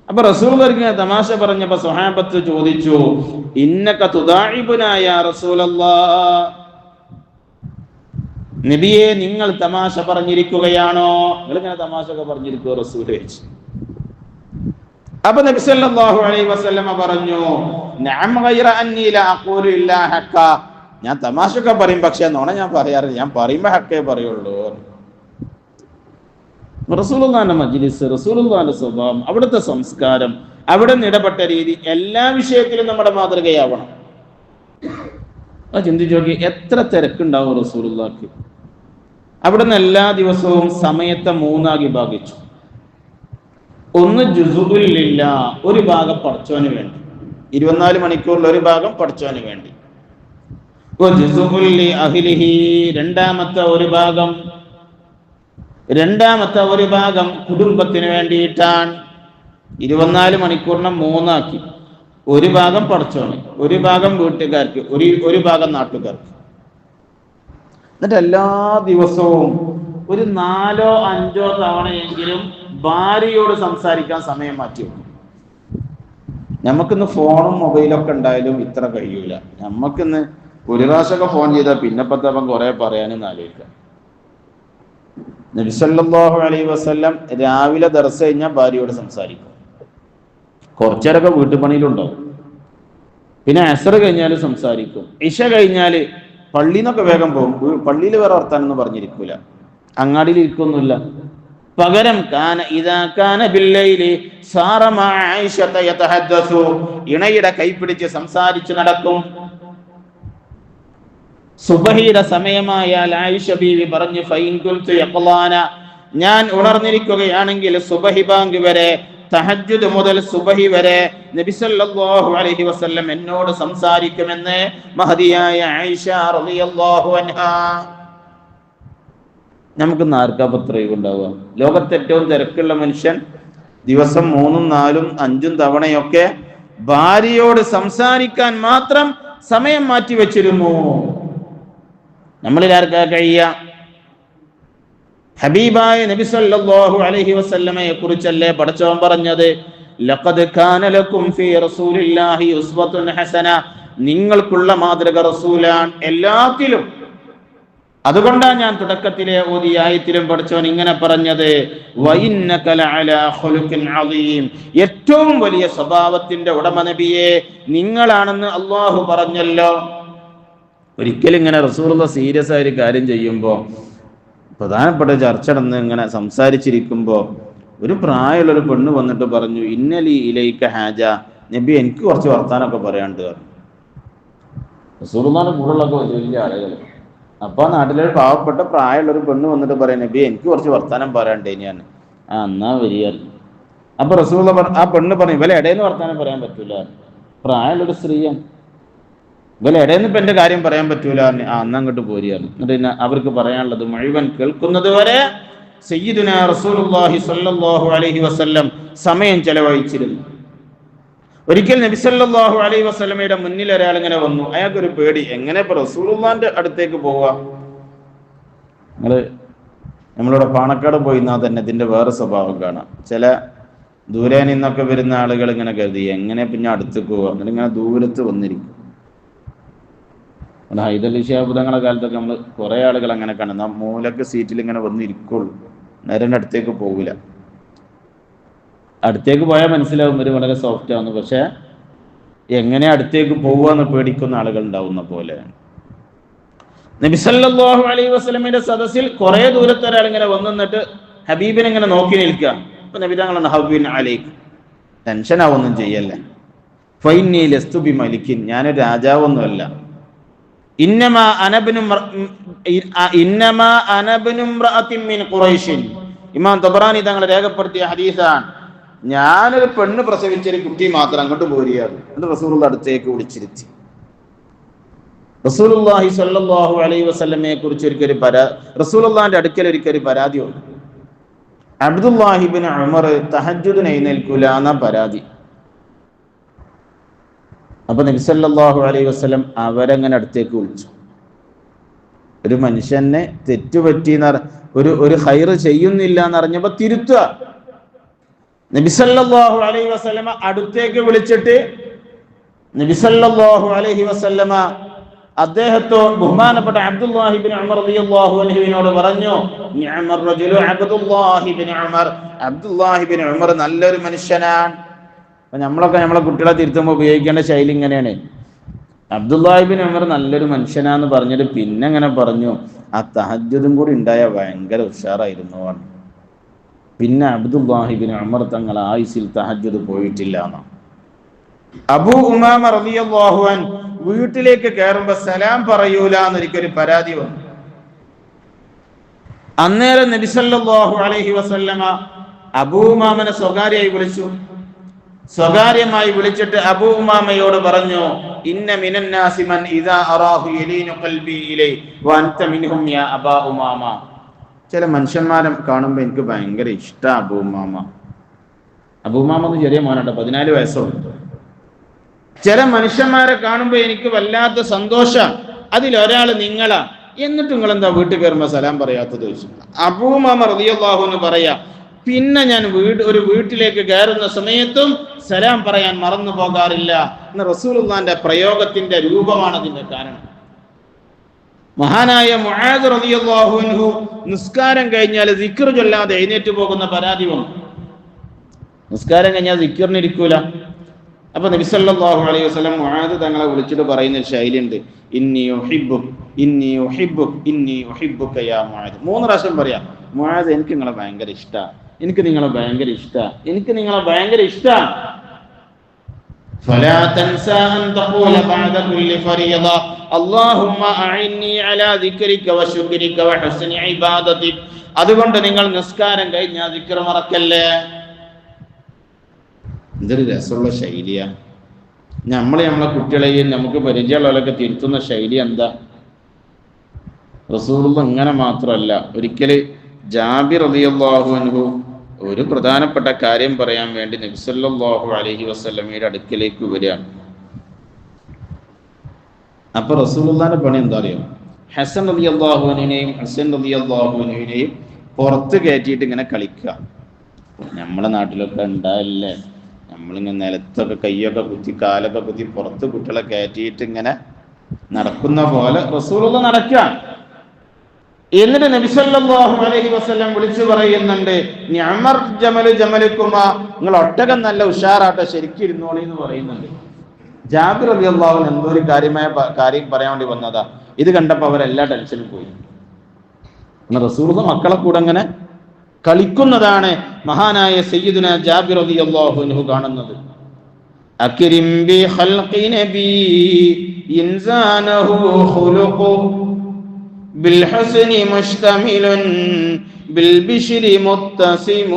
അപ്പൊ റസൂലുള്ളാഹി തമാശ പറഞ്ഞപ്പോ സ്വഹാബത്ത് ചോദിച്ചു, ഇന്നക തുദാഇബുനാ യാ റസൂലല്ലാഹ്, നബിയെ നിങ്ങൾ തമാശ പറഞ്ഞിരിക്കുകയാണോ? നിങ്ങൾ ഇങ്ങനെ തമാശ ഒക്കെ പറഞ്ഞിരിക്കുവോ റസൂലേ? അപ്പൊ നബി സല്ലല്ലാഹു അലൈഹി വസല്ലമ പറഞ്ഞു, നഅം ഗൈറ അന്നി ലാ അഖൂലു ഇല്ലാ ഹഖ. ഞാൻ തമാശയൊക്കെ പറയും, പക്ഷെ നുണ ഞാൻ പറയാറില്ല, ഞാൻ പറയുമ്പോ ഹക്കേ പറയുള്ളൂ. റസൂലുള്ളാഹിന്റെ മജ്ലിസ്, റസൂലുള്ളാഹിന്റെ സ്വഭാവം, അവിടുത്തെ സംസ്കാരം, അവിടെ ഇടപെട്ട രീതി, എല്ലാ വിഷയത്തിലും നമ്മുടെ മാതൃകയാവണം. അത് ചിന്തിച്ചു നോക്കി, എത്ര തിരക്കുണ്ടാവും റസൂലുള്ളാഹിക്ക്. അവിടുന്ന് എല്ലാ ദിവസവും സമയത്തെ മൂന്നാക്കി ഭാഗിച്ചു. ഒന്ന് ജുസുഉൽ ലില്ലാ, ഒരു ഭാഗം പടച്ചോന് വേണ്ടി, 24 മണിക്കൂറിൽ ഒരു ഭാഗം പടച്ചോന് വേണ്ടി. ജുസുഉൽ ലി അഹ്ലിഹി, രണ്ടാമത്തെ ഒരു ഭാഗം കുടുംബത്തിന് വേണ്ടിയിട്ടാണ്. 24 മണിക്കൂറിനെ മൂന്നാക്കി. ഒരു ഭാഗം പടച്ചോന്, ഒരു ഭാഗം വീട്ടുകാർക്ക്, ഒരു ഭാഗം നാട്ടുകാർക്ക്. എന്നിട്ട് എല്ലാ ദിവസവും ഒരു 4-5 തവണയെങ്കിലും ഭാര്യയോട് സംസാരിക്കാൻ സമയം മാറ്റി വെക്കും. നമുക്കിന്ന് ഫോണും മൊബൈലൊക്കെ ഉണ്ടായാലും ഇത്ര കഴിയൂല. നമുക്കിന്ന് ഒരു പ്രാവശ്യമൊക്കെ ഫോൺ ചെയ്താൽ പിന്നെപ്പത്തപ്പം കുറെ പറയാനും ആലോചിക്കാം. നബി സല്ലല്ലാഹു അലൈഹി വസല്ലം രാവിലെ ദർസ് കഴിഞ്ഞാൽ ഭാര്യയോട് സംസാരിക്കും. കുറച്ചേരൊക്കെ വീട്ടുപണിയിലുണ്ടാവും. പിന്നെ അസർ കഴിഞ്ഞാൽ സംസാരിക്കും. ഇശ കഴിഞ്ഞാൽ പള്ളിയിൽ നിന്നൊക്കെ വേഗം പോകും. പള്ളിയിൽ വേറെ വർത്താനൊന്നും പറഞ്ഞിരിക്കൂല, അങ്ങാടിയിൽ ഇരിക്കൊന്നുമില്ല. പകരം ഇണയുടെ കൈപിടിച്ച് സംസാരിച്ചു നടക്കും. സുബഹിയുടെ സമയമായാൽ ആയിഷ ബീവി പറഞ്ഞു, ഞാൻ ഉണർന്നിരിക്കുകയാണെങ്കിൽ സുബഹി ബാങ്ക് വരെ, തഹജ്ജുദ് മുതൽ സുബഹി വരെ നബി സല്ലല്ലാഹു അലൈഹി വസല്ലം എന്നോട് സംസാരിക്കുമെന്ന് മഹദിയായ ആയിഷ റളിയല്ലാഹു അൻഹാ. നമുക്ക് നാർക്കാപത്രയും ഉണ്ടാവുക. ലോകത്തെ ഏറ്റവും തിരക്കുള്ള മനുഷ്യൻ ദിവസം 3, 4, 5 തവണയൊക്കെ ഭാര്യയോട് സംസാരിക്കാൻ മാത്രം സമയം മാറ്റി വെച്ചിരുന്നു. നമ്മളിൽ ആർക്കാ കഴിയ? ഹബീബായ നബി സല്ലല്ലാഹു അലൈഹി വസല്ലമയെ കുറിച്ചല്ലേ പടച്ചവൻ പറഞ്ഞത്, ലഖദ് കാന ലക്കും ഫീ റസൂലില്ലാഹി ഉസ്വത്തുൻ ഹസന, നിങ്ങൾക്കുള്ള മാതൃക റസൂലാണ് എല്ലാത്തിലും. അതുകൊണ്ടാണ് ഞാൻ തുടക്കത്തിലെ ഓതിയ ആയത്തിലും പഠിച്ചവൻ ഇങ്ങനെ പറഞ്ഞത്, വഇന്നക ലഅലാ ഖുലുഖിൻ അദീം, ഏറ്റവും വലിയ സ്വഭാവത്തിന്റെ ഉടമ നബിയെ നിങ്ങളാണെന്ന് അല്ലാഹു പറഞ്ഞല്ലോ. ഒരിക്കലും ഇങ്ങനെ റസൂലുള്ളാഹി സീരിയസ് ആയ ഒരു കാര്യം ചെയ്യുമ്പോൾ, പ്രധാനപ്പെട്ട ചർച്ച നടന്ന് ഇങ്ങനെ സംസാരിച്ചിരിക്കുമ്പോൾ ഒരു പ്രായമുള്ളൊരു പെണ്ണ് വന്നിട്ട് പറഞ്ഞു, ഇന്നലി ഇലൈക ഹാജ, നബി എനിക്ക് കുറച്ച് വർത്താനൊക്കെ പറയാണ്ട് പറഞ്ഞു. റസൂലുള്ളാഹിന്റെ കൂടെയുള്ളൊക്കെ വലിയ ആളുകൾ. അപ്പൊ നാട്ടിലൊരു പാവപ്പെട്ട പ്രായമുള്ളൊരു പെണ്ണ് വന്നിട്ട് പറയാം, നബി എനിക്ക് കുറച്ച് വർത്താനം പറയാണ്ട് ഞാൻ. എന്നാ വരികയല്ല. അപ്പൊ റസൂലുള്ളാഹി ആ പെണ്ണ് പറഞ്ഞു, ഇവലെ ഇടയിൽ നിന്ന് വർത്താനം പറയാൻ പറ്റൂല, പ്രായമുള്ളൊരു സ്ത്രീയാണ്, ഇവലെ ഇടയിൽ നിന്ന് ഇപ്പൊ എന്റെ കാര്യം പറയാൻ പറ്റൂല. അന്ന് അങ്ങോട്ട് പോരുകയാണ്. എന്നിട്ട് അവർക്ക് പറയാനുള്ളത് മുഴുവൻ കേൾക്കുന്നത് വരെ സയ്യിദുനാ റസൂലുള്ളാഹി സ്വല്ലല്ലാഹു അലൈഹി വസല്ലം സമയം ചെലവഴിച്ചിരുന്നു. ഒരിക്കൽ നബി സല്ലല്ലാഹു അലൈഹി വസല്ലമയുടെ മുന്നിൽ ഒരാൾ ഇങ്ങനെ വന്നു. അയാൾക്കൊരു പേടി, എങ്ങനെ ഇപ്പൊ റസൂലുള്ളാഹിന്റെ അടുത്തേക്ക് പോവാ? നമ്മളിവിടെ പാണക്കാട് പോയിന്നാൽ തന്നെ ഇതിന്റെ വേറെ സ്വഭാവം കാണാം. ചില ദൂരെ നിന്നൊക്കെ വരുന്ന ആളുകൾ ഇങ്ങനെ കരുതി എങ്ങനെ പിന്നെ അടുത്തേക്ക് പോവാ, എന്നിട്ട് ഇങ്ങനെ ദൂരത്ത് വന്നിരിക്കും. ഹൈദരലി ശിഹാബ് തങ്ങളുടെ കാലത്തൊക്കെ നമ്മൾ കുറെ ആളുകൾ അങ്ങനെ കാണും, ആ മൂലക്ക് സീറ്റിൽ ഇങ്ങനെ വന്നിരിക്കുള്ളൂ, നേരെ അടുത്തേക്ക് പോകില്ല. അടുത്തേക്ക് പോയാൽ മനസ്സിലാവും ഒരു വളരെ സോഫ്റ്റ് ആവുന്നു, പക്ഷെ എങ്ങനെ അടുത്തേക്ക് പോവാന്ന് പേടിക്കുന്ന ആളുകൾ ഉണ്ടാവുന്ന പോലെ. നബി സല്ലല്ലാഹു അലൈഹി വസല്ലമയുടെ സദസ്സിൽ കുറെ ദൂരത്ത് ഒരാൾ ഇങ്ങനെ വന്നിട്ട് ഹബീബിനെ ഇങ്ങനെ നോക്കി നിൽക്കുക. അപ്പൊ നബി തങ്ങളാണ്, ഹബ്ബിൻ അലൈക്, ടെൻഷൻ ആവൊന്നും ചെയ്യല്ലേ, ഫൈനി ലസ്തു ബി മലിക്കിൻ, ഞാനൊരു രാജാവൊന്നുമല്ല, ഇന്നമാ അനബ്നു ഇംറഅത്തിൻ മിൻ ഖുറൈശിൻ. ഇമാം തബറാനി തങ്ങൾ രേഖപ്പെടുത്തിയ ഹദീസാണ്. ഞാനൊരു പെണ്ണ് പ്രസവിച്ചൊരു കുട്ടി മാത്രം, അങ്ങോട്ട് പോരുകയാണ്. എന്നിട്ട് റസൂലുള്ളാഹി അടുത്തേക്ക് വിളിച്ചിരുത്തി. റസൂലുള്ളാഹി സ്വല്ലല്ലാഹു അലൈഹി വസല്ലമയെ കുറിച്ച് റസൂലുള്ളാഹിന്റെ അടുക്കൽ ഒരിക്കൽ പരാതി ഉണ്ട്. അബ്ദുല്ലാഹി ഇബ്നു ഉമർ തഹജ്ജുദിന് എഴുന്നേൽക്കൂല എന്ന പരാതി. അപ്പൊ നബി സല്ലല്ലാഹു അലൈഹി വസല്ലം അവരങ്ങനെ അടുത്തേക്ക് വിളിച്ചു. ഒരു മനുഷ്യനെ തെറ്റുപറ്റി ഒരു ഹൈറ് ചെയ്യുന്നില്ല എന്നറിഞ്ഞപ്പോ തിരുത്തുക. നബി സല്ലല്ലാഹു അലൈഹി വസല്ലമ അടുത്തേക്ക് വിളിച്ചിട്ട് നബി സല്ലല്ലാഹു അലൈഹി വസല്ലമ അദ്ദേഹത്തോട് ബഹുമാനപ്പെട്ട അബ്ദുല്ലാഹി ഇബ്നു ഉമർ റളിയല്ലാഹു അൻഹുവിനോട് പറഞ്ഞു, നിഅമർ റജുലു അബ്ദുല്ലാഹി ഇബ്നു ഉമർ, അബ്ദുല്ലാഹി ഇബ്നു ഉമർ നല്ലൊരു മനുഷ്യനാണ്. അപ്പം നമ്മളൊക്കെ നമ്മളെ കുട്ടികളെ തിരുത്തുമ്പോൾ ഉപയോഗിക്കേണ്ട ശൈലി ഇങ്ങനെയാണ്. അബ്ദുല്ലാഹിബിൻ ഉമർ നല്ലൊരു മനുഷ്യനാന്ന് പറഞ്ഞിട്ട് പിന്നെ അങ്ങനെ പറഞ്ഞു, ആ തഹജ്ജുദും കൂടി ഉണ്ടായ ഭയങ്കര ഉഷാറായിരുന്നു ആണ്. പിന്നെ അബ്ദുല്ലാഹിബിൻ ഉമർ തങ്ങൾ ആയുസിൽ തഹജ്ജുദ് പോയിട്ടില്ല എന്നാണ്. അബൂ ഉമാമ റളിയല്ലാഹു അൻഹു വീട്ടിലേക്ക് കയറുമ്പോ സലാം പറയൂല എന്നൊരിക്കൊരു പരാതി വന്നു. അന്നേരം നബി സല്ലല്ലാഹു അലൈഹി വസല്ലമ അബൂ ഉമാമനെ സ്വകാര്യമായി വിളിച്ചിട്ട് അബൂ ഉമാമയോട് പറഞ്ഞു, ഇന്ന മിനന്നാസി മൻ ഇദാ അറാഹു യലീനു ഖൽബി ഇലൈ വ അൻത മിൻഹും യാ അബാ ഉമാമ. ചില മനുഷ്യന്മാരെ കാണുമ്പോൾ എനിക്ക് ഭയങ്കര ഇഷ്ടമാണ് അബൂ ഉമാമ. അബൂ ഉമാമ എന്ന് ചെറിയ മോനാട്ടോ, 14 വയസ്സുണ്ട്. ചില മനുഷ്യന്മാരെ കാണുമ്പോൾ എനിക്ക് വല്ലാത്ത സന്തോഷം, അതിലൊരാൾ നിങ്ങളാ. എന്നിട്ട് നിങ്ങൾ എന്താ വീട്ടിൽ കയറുമ്പോൾ സലാം പറയാത്തത് ചോദിച്ചു. അബൂ ഉമാമ റളിയല്ലാഹു അൻഹു പറയാ, പിന്നെ ഞാൻ ഒരു വീട്ടിലേക്ക് കയറുന്ന സമയത്തും സലാം പറയാൻ മറന്നു പോകാറില്ല എന്ന റസൂലുള്ളാഹിന്റെ പ്രയോഗത്തിന്റെ രൂപമാണ് അതിന്റെ കാരണം. മഹാനായ മുആദ് റളിയല്ലാഹു അൻഹു നിസ്കാരം കഴിഞ്ഞാൽ സിക്ർ ചൊല്ലാതെ എഴുന്നേറ്റ് പോകുന്ന പരാതി വന്നു. നിസ്കാരം കഴിഞ്ഞാൽ സിക്റിന് ഇരിക്കൂല. അപ്പൊ നബി സല്ലല്ലാഹു അലൈഹി വസല്ലം മുആദ് തങ്ങളെ വിളിച്ചിട്ട് പറയുന്ന ഒരു ശൈലിയുണ്ട്, ഇന്നി ഉഹിബ്ബുക് ഇന്നി ഉഹിബ്ബുക് ഇന്നി ഉഹിബ്ബുക യാ മുആദ്. 3 പ്രാവശ്യം പറയാം, മുആദ് എനിക്ക് നിങ്ങളെ ഭയങ്കര ഇഷ്ടമാണ്, എനിക്ക് നിങ്ങളെ ഭയങ്കര ഇഷ്ടമാണ്, എനിക്ക് നിങ്ങളെ ഭയങ്കര ഇഷ്ടമാണ്. فلا تنسى أن تقول بعد كل فريضة اللهم أعني على ذكرك وشكرك وحسن عبادتك. അതുകൊണ്ട് നിങ്ങൾ നിസ്കാരം കഴിഞ്ഞാൽ ദിക്ർ മറക്കല്ലേ. ഇതൊരു രസമുള്ള ശൈലിയാ. നമ്മളെ കുട്ടികളെയും നമുക്ക് പരിചയമുള്ളവരൊക്കെ തിരുത്തുന്ന ശൈലി എന്താ? റസൂലുള്ളാഹി ഇങ്ങനെ മാത്രമല്ല, ഒരിക്കല് ജാബിർ റളിയല്ലാഹു അൻഹു ഒരു പ്രധാനപ്പെട്ട കാര്യം പറയാൻ വേണ്ടി നബി സല്ലല്ലാഹു അലൈഹി വസല്ലമയുടെ അടുക്കലേക്ക് വരികയാണ്. അപ്പൊ റസൂലുള്ളാഹിന്റെ പണി എന്താ അറിയോ? ഹസൻ റളിയല്ലാഹു അൻഹുവിനെയും ഹുസൈൻ റളിയല്ലാഹു അൻഹുവിനെയും പുറത്ത് കയറ്റിയിട്ട് ഇങ്ങനെ കളിക്കുക. നമ്മളെ നാട്ടിലൊക്കെ ഉണ്ടാവില്ലേ, നമ്മളിങ്ങനെ നിലത്തൊക്കെ കൈയൊക്കെ കുത്തി കാലൊക്കെ കുത്തി പുറത്ത് കുട്ടികളെ കയറ്റിയിട്ട് ഇങ്ങനെ നടക്കുന്ന പോലെ റസൂലുള്ളാഹി നടക്കുക. എന്നിട്ട് നബി സല്ലല്ലാഹു അലൈഹി വസല്ലം വിളിച്ചു പറയുന്നുണ്ട്, നിഅമർ ജമലു ജമലുക്കുമാ, നിങ്ങൾ ഒട്ടകം നല്ല ഉഷാറാട്ടെ, ശരിക്കും ഇരുന്നോളി എന്ന് പറയുന്നുണ്ട്. ജാബിർ റളിയല്ലാഹു അൻഹു എന്തോ ഒരു കാര്യം പറയാൻ വേണ്ടി വന്നതാ. ഇത് കണ്ടപ്പോൾ അവരെല്ലാ ടെൻഷനും പോയി. റസൂലുള്ളാഹി മക്കളെ കൂടെ അങ്ങനെ കളിക്കുന്നതാണ് മഹാനായ സയ്യിദുനാ ജാബിർ റളിയല്ലാഹു അൻഹു കാണുന്നത്. അക്രിം ബി ഖൽഖി നബി ഇൻസാനഹു ഖുലുഖു بالحسن مشتمل بالبشر متسم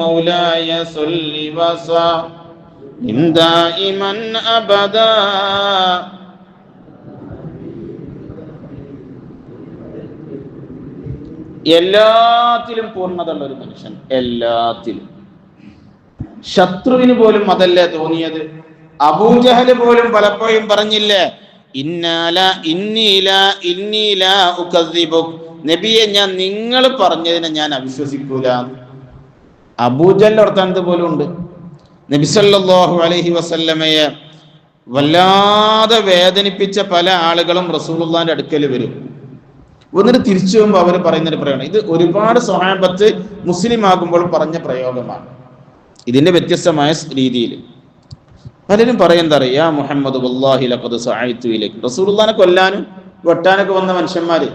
مولاي صل وسلم دائما أبدا. എല്ലാത്തിലും പൂർണ്ണതയുള്ള ഒരു മനുഷ്യൻ, എല്ലാത്തിലും. ശത്രുവിന് പോലും അതല്ലേ തോന്നിയത്. അബൂജഹല് പോലും പലപ്പോഴും പറഞ്ഞില്ലേ, നബിയെ ഞാൻ നിങ്ങൾ പറഞ്ഞതിനെ ഞാൻ അവിശ്വസിക്കൂല. അബൂജഹൽ വർത്താനത്ത് പോലും ഉണ്ട്. നബി സല്ലല്ലാഹു അലൈഹി വസല്ലമയെ വല്ലാതെ വേദനിപ്പിച്ച പല ആളുകളും റസൂലുള്ളാഹിന്റെ അടുക്കൽ വരും. എന്നിട്ട് തിരിച്ചു പോകുമ്പോൾ അവർ പറയുന്നൊരു പ്രയോഗം, ഇത് ഒരുപാട് സ്വഹാബത്ത് മുസ്ലിം ആകുമ്പോൾ പറഞ്ഞ പ്രയോഗമാണ്. ഇതിന്റെ വ്യത്യസ്തമായ രീതിയിൽ പലരും പറയുന്നത് അറിയാ, മുഹമ്മദ് വല്ലാഹി ലഖദ് സഅയ്തു ഇലൈക. റസൂലുള്ളാഹിനെ കൊല്ലാനും വെട്ടാനൊക്കെ വന്ന മനുഷ്യന്മാര്.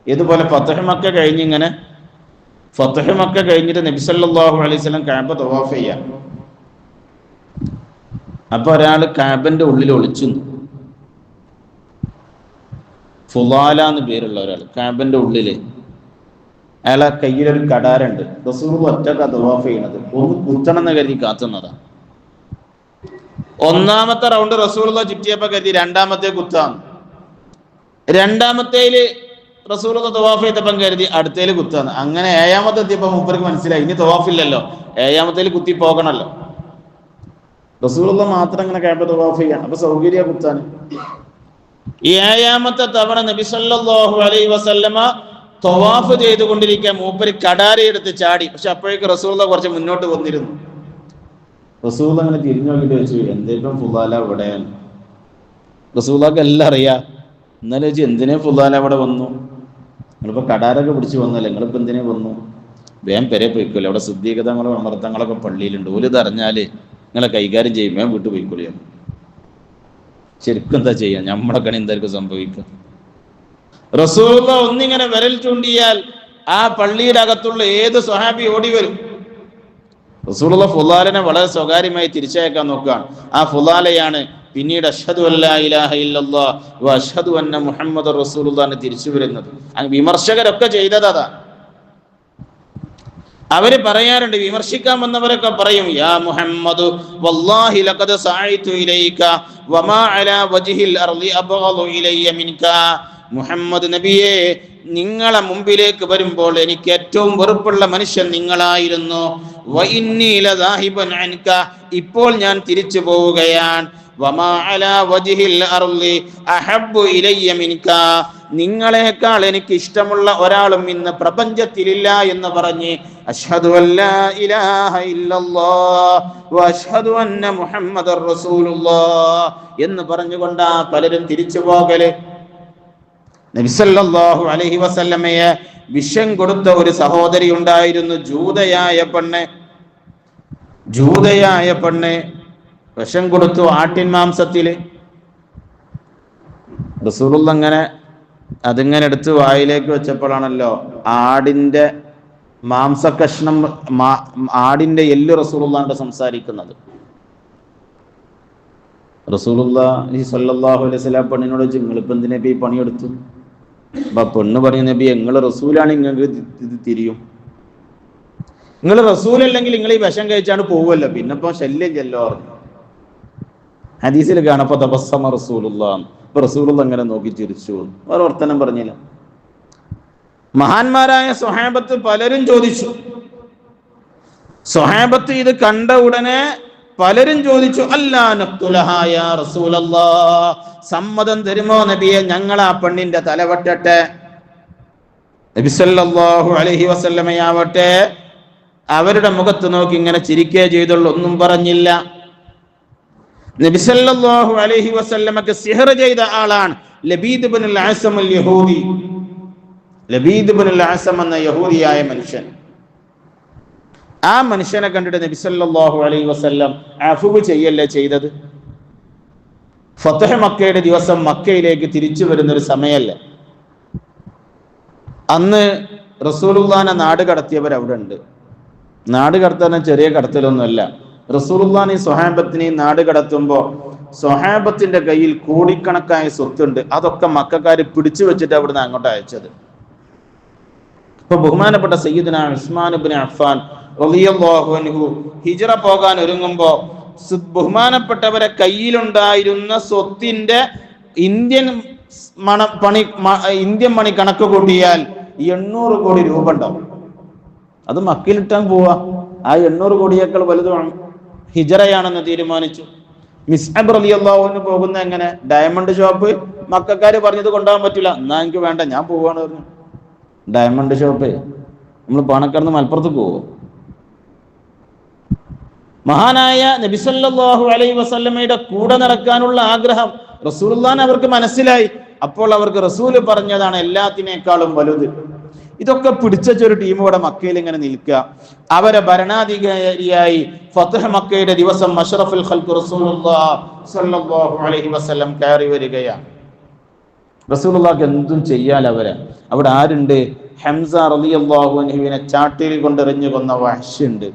ഇതുപോലെ ഫത്ഹ് മക്ക കഴിഞ്ഞിട്ട് നബി സല്ലല്ലാഹു അലൈഹി വസല്ലം കഅബ തവാഫ് ചെയ്യാൻ. അപ്പൊ ഒരാൾ കഅബന്റെ ഉള്ളിൽ ഒളിച്ചു. ഫുലാല എന്ന് പേരുള്ള ഒരാൾ കഅബന്റെ ഉള്ളില്, അയാളെ കയ്യിലൊരു കടാരുണ്ട്. റസൂൽ ഒറ്റക്കാ തവാഫ് ചെയ്യണത്, ഒന്ന് കുത്തണം എന്ന് കരുതി കാത്തുന്നതാ. ഒന്നാമത്തെ റൗണ്ട് റസൂലുള്ളാഹി ചുറ്റിയപ്പോ കരുതി രണ്ടാമത്തെ കുത്താന്ന്. രണ്ടാമത്തേല് റസൂലുള്ളാഹി തവാഫ് ചെയ്തപ്പം കരുതി അടുത്തേല് കുത്താന്ന്. അങ്ങനെ 7ാമത്തെ എത്തിയപ്പോ മൂപ്പർക്ക് മനസ്സിലായി ഇനി തവാഫില്ലല്ലോ, 7ാമത്തേല് കുത്തി പോകണല്ലോ. റസൂലുള്ളാഹി മാത്രം ഇങ്ങനെ കഅബ തവാഫ് ചെയ്യാൻ, അപ്പൊ സൗകര്യ കുത്താൻ. 7ാമത്തെ തവണ നബി സല്ലല്ലാഹു അലൈഹി വസല്ലമ തവാഫ് ചെയ്തുകൊണ്ടിരിക്കാൻ മൂപ്പര് കടാരി എടുത്ത് ചാടി. പക്ഷെ അപ്പോഴേക്ക് റസൂലുള്ളാഹി കുറച്ച് മുന്നോട്ട് വന്നിരുന്നു. റസൂൽ അങ്ങനെ തിരിഞ്ഞു നോക്കിയിട്ട് വെച്ചു, എന്തേലും ഫുലാല ഇവിടെ. റസൂലുള്ളാഹിക്ക് എല്ലാം അറിയാം. എന്നാലും വെച്ച് എന്തിനാ ഫുലാല ഇവിടെ വന്നു? നിങ്ങളിപ്പോ കടാരൊക്കെ പിടിച്ച് വന്നല്ലേ, നിങ്ങളിപ്പോ എന്തിനാ വന്നു? വേഗം പെരെ പോയിക്കോല്ലേ, അവിടെ സിദ്ദീഖ് തങ്ങളും ഉമർ തങ്ങളൊക്കെ പള്ളിയിലുണ്ട്. ഓല് ഇത് അറിഞ്ഞാല് നിങ്ങളെ കൈകാര്യം ചെയ്യുമ്പോൾ വീട്ടിൽ പോയിക്കൊള്ളിയാണ്. ശരിക്കും എന്താ ചെയ്യാ? നമ്മളൊക്കെ എന്തായിരിക്കും സംഭവിക്കുക? റസൂലുള്ള ഒന്നിങ്ങനെ വിരൽ ചൂണ്ടിയാൽ ആ പള്ളിയുടെ അകത്തുള്ള ഏത് സ്വഹാബി ഓടി വരും. റസൂലുള്ള ഫുലാലിനെ വളരെ സ്വകാര്യമായി തിരിച്ചയക്കാൻ നോക്കുകയാണ്. ആ ഫുലാലയാണ് പിന്നീട് അഷ്ഹദു അല്ലാ ഇലാഹ ഇല്ലല്ലാഹ് വ അഷ്ഹദു അന്ന മുഹമ്മദുർ റസൂലുള്ളാഹ് തിരിച്ചു വരുന്നത്. വിമർശകരൊക്കെ ചെയ്തത് അതാ. അവര് പറയാറുണ്ട്, വിമർശിക്കാൻ വന്നവരൊക്കെ പറയും, യാ മുഹമ്മദു വല്ലാഹി ലഖദ് സഅയ്തു ഇലൈക വമാ അലാ വജ്ഹിൽ അർളി അബ്ഗദു ഇലയ്യ മിൻക. മുഹമ്മദ് നബിയെ, നിങ്ങളെ മുമ്പിലേക്ക് വരുമ്പോൾ എനിക്ക് ഏറ്റവും വെറുപ്പുള്ള മനുഷ്യൻ നിങ്ങളായിരുന്നു. വ ഇന്നി ലദാഹിബൻ അൻക, ഇപ്പോൾ ഞാൻ തിരിച്ചു പോവുകയാണ്. വമാ അലാ വജ്ഹിൽ അർളി അഹബ്ബു ഇലയ്യ മിൻക, നിങ്ങളെക്കാൾ എനിക്ക് ഇഷ്ടമുള്ള ഒരാളും ഇന്ന് പ്രപഞ്ചത്തിലില്ല എന്ന് പറഞ്ഞ് അഷ്ഹദു അല്ലാ ഇലാഹ ഇല്ലല്ലാഹ് വ അഷ്ഹദു അന്ന മുഹമ്മദർ റസൂലുള്ളാഹ് എന്ന് പറഞ്ഞുകൊണ്ടാ പലരും തിരിച്ചു പോകല്. നബി സല്ലല്ലാഹു അലൈഹി വസല്ലമയെ വിഷം കൊടുത്ത ഒരു സഹോദരി ഉണ്ടായിരുന്നു, ജൂതയായ പെണ്ണ് വിഷം കൊടുത്തു ആട്ടിൻ മാംസത്തില്. റസൂലുള്ളാഹി അങ്ങനെ അതിങ്ങനെ എടുത്ത് വായിലേക്ക് വെച്ചപ്പോഴാണല്ലോ ആടിന്റെ മാംസകഷ്ണം, ആടിന്റെ എല്ല് റസൂലുള്ളാഹിന്റെ സംസാരിക്കുന്നത്. റസൂലുള്ളാഹി സ്വല്ലല്ലാഹു അലൈഹി വസല്ലം പെണ്ണിനോട് ചോദിച്ചു, നിങ്ങളിപ്പോ എന്തിനാ ഈ പണിയെടുത്തു? അപ്പൊ പെണ്ണ് പറയുന്ന, നബി നിങ്ങൾ റസൂലാണ്, നിങ്ങൾക്ക് ഇത് തിരിയും. നിങ്ങൾ റസൂലല്ലെങ്കിൽ നിങ്ങൾ ഈ വിഷം കഴിച്ചാണ് പോവുമല്ലോ, പിന്നെ ഇപ്പൊ ശല്യമില്ലല്ലോ. ഹദീസിൽ കാണപ്പോ തബസ്സമ റസൂലുള്ളാഹി, ഇപ്പൊ റസൂലുള്ളാഹി അങ്ങനെ നോക്കി ചിരിച്ചു. വേറെ വർത്തനം പറഞ്ഞില്ല. മഹാന്മാരായ സ്വഹാബത്ത് പലരും ചോദിച്ചു. സ്വഹാബത്ത് ഇത് കണ്ട ഉടനെ പലരും ചോദിച്ചു, അല്ലാ നഖ്തുലഹാ യാ റസൂലല്ലാഹ്, സമ്മതം തരുമോ നബിയെ, ഞങ്ങൾ ആ പെണ്ണിന്റെ തലവെട്ടട്ടെ. നബി സല്ലല്ലാഹു അലൈഹി വസല്ലമയാവട്ടെ അവരുടെ മുഖത്ത് നോക്കി ഇങ്ങനെ ചിരിക്കേ ചെയ്തുള്ളൂ, ഒന്നും പറഞ്ഞില്ല. നബി സല്ലല്ലാഹു അലൈഹി വസല്ലമക്ക് സിഹർ ചെയ്ത ആളാണ് ലബീദ് ഇബ്നുൽ അസം അൽ യഹൂദി. ലബീദ് ഇബ്നുൽ അസം എന്ന യഹൂദിയായ മനുഷ്യൻ. ആ മനുഷ്യനെ കണ്ടിട്ട് നബി സല്ലല്ലാഹു അലൈഹി വസല്ലം അഫ്വ് ചെയ്യല്ലേ ചെയ്തത്. ഫത്ഹ് മക്കയുടെ ദിവസം മക്കയിലേക്ക് തിരിച്ചു വരുന്ന ഒരു സമയല്ലേ. അന്ന് റസൂലുള്ളാഹിനെ നാട് കടത്തിയവർ അവിടെ ഉണ്ട്. നാട് കടത്താൻ ചെറിയ കടത്തലൊന്നുമല്ല. റസൂലുള്ളാഹി സ്വഹാബത്തിനെ നാട് കടത്തുമ്പോ സ്വഹാബത്തിന്റെ കയ്യിൽ കോടിക്കണക്കായ സ്വത്തുണ്ട്. അതൊക്കെ മക്കക്കാര് പിടിച്ചു വെച്ചിട്ട് അവിടുന്ന് അങ്ങോട്ട് അയച്ചത്. ഇപ്പൊ ബഹുമാനപ്പെട്ട സയ്യിദുനാ ഉസ്മാൻ ഇബ്നു അഫ്ഫാൻ റളിയല്ലാഹു അൻഹു ഹിജ്റ പോകാൻ ഒരുങ്ങുമ്പോ ബഹുമാനപ്പെട്ടവരെ കയ്യിലുണ്ടായിരുന്ന സ്വത്തിന്റെ ഇന്ത്യൻ മണി കണക്ക് കൂട്ടിയാൽ 800 കോടി രൂപ ഉണ്ടാവും. അത് മക്കയിലിട്ടാൻ പോവാ. ആ 800 കോടിയേക്കാൾ വലുതാണ്. ഹിജ്റയാണെന്ന് തീരുമാനിച്ചു. മിസ്അബ് റളിയല്ലാഹു അൻഹു പോകുന്ന എങ്ങനെ? ഡയമണ്ട് ഷോപ്പ് മക്കക്കാര് പറഞ്ഞത് കൊണ്ടുപോകാൻ പറ്റില്ല. എന്നാ എനിക്ക് വേണ്ട, ഞാൻ പോവാണ് പറഞ്ഞു. ഡയമണ്ട് ഷോപ്പ് നമ്മൾ പാണക്കാർന്ന് മലപ്പുറത്ത് പോവോ? മഹാനായ നബി സല്ലല്ലാഹു അലൈഹി വസല്ലമയുടെ കൂടെ നടക്കാനുള്ള ആഗ്രഹം റസൂലുള്ളാഹിനെ അവർക്ക് മനസ്സിലായി. അപ്പോൾ അവർക്ക് റസൂല് പറഞ്ഞതാണ് എല്ലാത്തിനേക്കാളും വലുത്. ഇതൊക്കെ പിടിച്ചൊരു ടീം ഇവിടെ മക്കയിൽ ഇങ്ങനെ നിൽക്കുക. അവരെ ഭരണാധികാരിയായി ഫത്ഹ് മക്കയുടെ ദിവസം അഷ്റഫുൽ ഖൽഖ് റസൂലുള്ളാഹി സ്വല്ലല്ലാഹു അലൈഹി വസല്ലം കയറി വരികയാണ്. റസൂലുള്ളാഹിക്ക് എന്തും ചെയ്യാൻ അവിടെ ആരുണ്ട്? ഹംസ റളിയല്ലാഹു അൻഹുവിനെ ചാട്ടിൽ കൊണ്ടെറിഞ്ഞു കൊന്ന വഹ്ശ് ഉണ്ട്.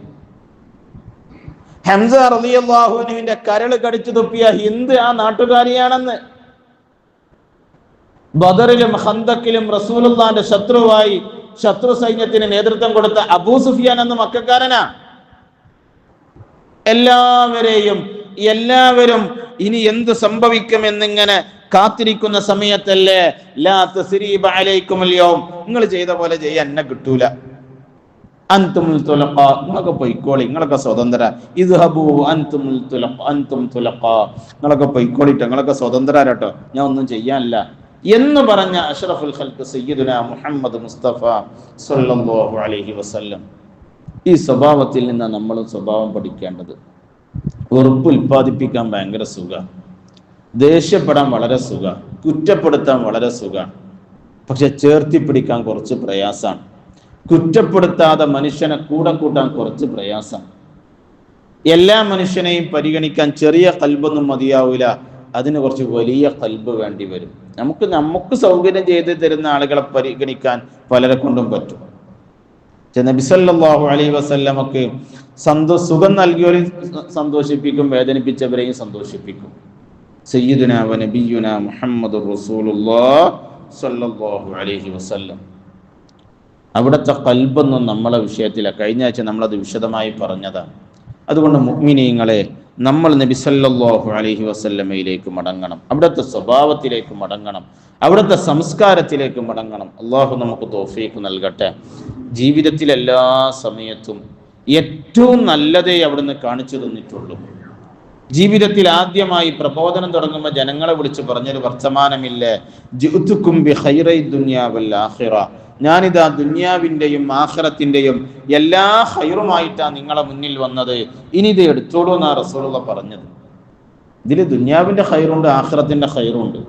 ഹംസ റളിയല്ലാഹു അൻഹുവിന്റെ കരൾ കടിച്ചു തുപ്പിയ ഹിന്ദ് ആ നാട്ടുകാരിയാണെന്ന്. ബദറിലും ഖന്തക്കിലും റസൂലുള്ളാഹിന്റെ ശത്രുവായി ശത്രു സൈന്യത്തിന് നേതൃത്വം കൊടുത്ത അബൂ സുഫിയാൻ എന്ന മക്കക്കാരനാ. എല്ലാവരും ഇനി എന്ത് സംഭവിക്കുമെന്നിങ്ങനെ കാത്തിരിക്കുന്ന സമയത്തല്ലേ ലാ തസ്രീബ അലൈക്കുമുൽ യൗം, നിങ്ങൾ ചെയ്ത പോലെ ചെയ്യാൻ എന്നെ കിട്ടൂല. അൻതുമുൽ തുലഖ, നിങ്ങളൊക്കെ പൊയ്ക്കോളി, നിങ്ങളൊക്കെ സ്വതന്ത്ര. ഇദ്ഹബൂ അൻതുമുൽ തുലഖ അൻതും തുലഖ, നിങ്ങളൊക്കെ പൊയ്ക്കോളിട്ടോ, നിങ്ങളൊക്കെ സ്വതന്ത്രരാട്ടോ, ഞാൻ ഒന്നും ചെയ്യാനില്ല എന്ന് പറഞ്ഞ അഷ്റഫുൽ ഖൽഖ് സയ്യിദുനാ മുഹമ്മദ് മുസ്തഫ സ്വല്ലല്ലാഹു അലൈഹി വസല്ലം. ഈ സ്വഭാവത്തിൽ നിന്ന് നമ്മൾ സ്വഭാവം പഠിക്കേണ്ടത്. വെറുപ്പ് ഉൽപ്പാദിപ്പിക്കാൻ ഭയങ്കര സുഖമാണ്, ദേഷ്യപ്പെടാൻ വളരെ സുഖമാണ്, കുറ്റപ്പെടുത്താൻ വളരെ സുഖമാണ്. പക്ഷെ ചേർത്തിപ്പിടിക്കാൻ കുറച്ച് പ്രയാസമാണ്. കുറ്റപ്പെടുത്താതെ മനുഷ്യനെ കൂടെ കൂട്ടാൻ കുറച്ച് പ്രയാസമാണ്. എല്ലാ മനുഷ്യനെയും പരിഗണിക്കാൻ ചെറിയ കൽബൊന്നും മതിയാവില്ല, അതിന് കുറച്ച് വലിയ കൽബ് വേണ്ടി വരും. നമുക്ക് സൗകര്യം ചെയ്ത് തരുന്ന ആളുകളെ പരിഗണിക്കാൻ പലരെ കൊണ്ടും പറ്റും. നബി സല്ലല്ലാഹു അലൈഹി വസല്ലമക്ക് സുഖം നൽകിയവരെയും സന്തോഷിപ്പിക്കും, വേദനിപ്പിച്ചവരെയും സന്തോഷിപ്പിക്കും. സയ്യിദുനാ വ നബിയുനാ മുഹമ്മദുർ റസൂലുള്ളാഹി സ്വല്ലല്ലാഹു അലൈഹി വസല്ലം. അവിടുത്തെ കൽബൊന്നും നമ്മളെ വിഷയത്തില. കഴിഞ്ഞ ആഴ്ച നമ്മളത് വിശദമായി പറഞ്ഞതാണ്. അതുകൊണ്ട് മുഅ്മിനീങ്ങളെ, നമ്മൾ നബി സല്ലല്ലാഹു അലൈഹി വസല്ലമയിലേക്ക് മടങ്ങണം, അവിടുത്തെ സ്വഭാവത്തിലേക്ക് മടങ്ങണം, അവിടുത്തെ സംസ്കാരത്തിലേക്ക് മടങ്ങണം. അള്ളാഹു നമുക്ക് തൗഫീഖ് നൽകട്ടെ. ജീവിതത്തിൽ എല്ലാ സമയത്തും ഏറ്റവും നല്ലതേ അവിടുന്ന് കാണിച്ചു തന്നിട്ടുള്ളൂ. ജീവിതത്തിൽ ആദ്യമായി പ്രബോധനം തുടങ്ങുമ്പോൾ ജനങ്ങളെ വിളിച്ച് പറഞ്ഞൊരു വർത്തമാനമില്ലേ, ജിഅ്തുകും ബിഖൈറൈ ദുനിയാ വൽ ആഖിറ, ഞാനിതാ ദുനിയാവിൻ്റെയും ആഖിറത്തിൻ്റെയും എല്ലാ ഖൈറുമായിട്ടാണ് നിങ്ങളെ മുന്നിൽ വന്നത്, ഇനി ഇത് എടുത്തോളൂ എന്നാ റസൂലുള്ള പറഞ്ഞത്. ഇതിൽ ദുനിയാവിൻ്റെ ഖൈറുണ്ട്, ആഖിറത്തിൻ്റെ ഖൈറുണ്ട്.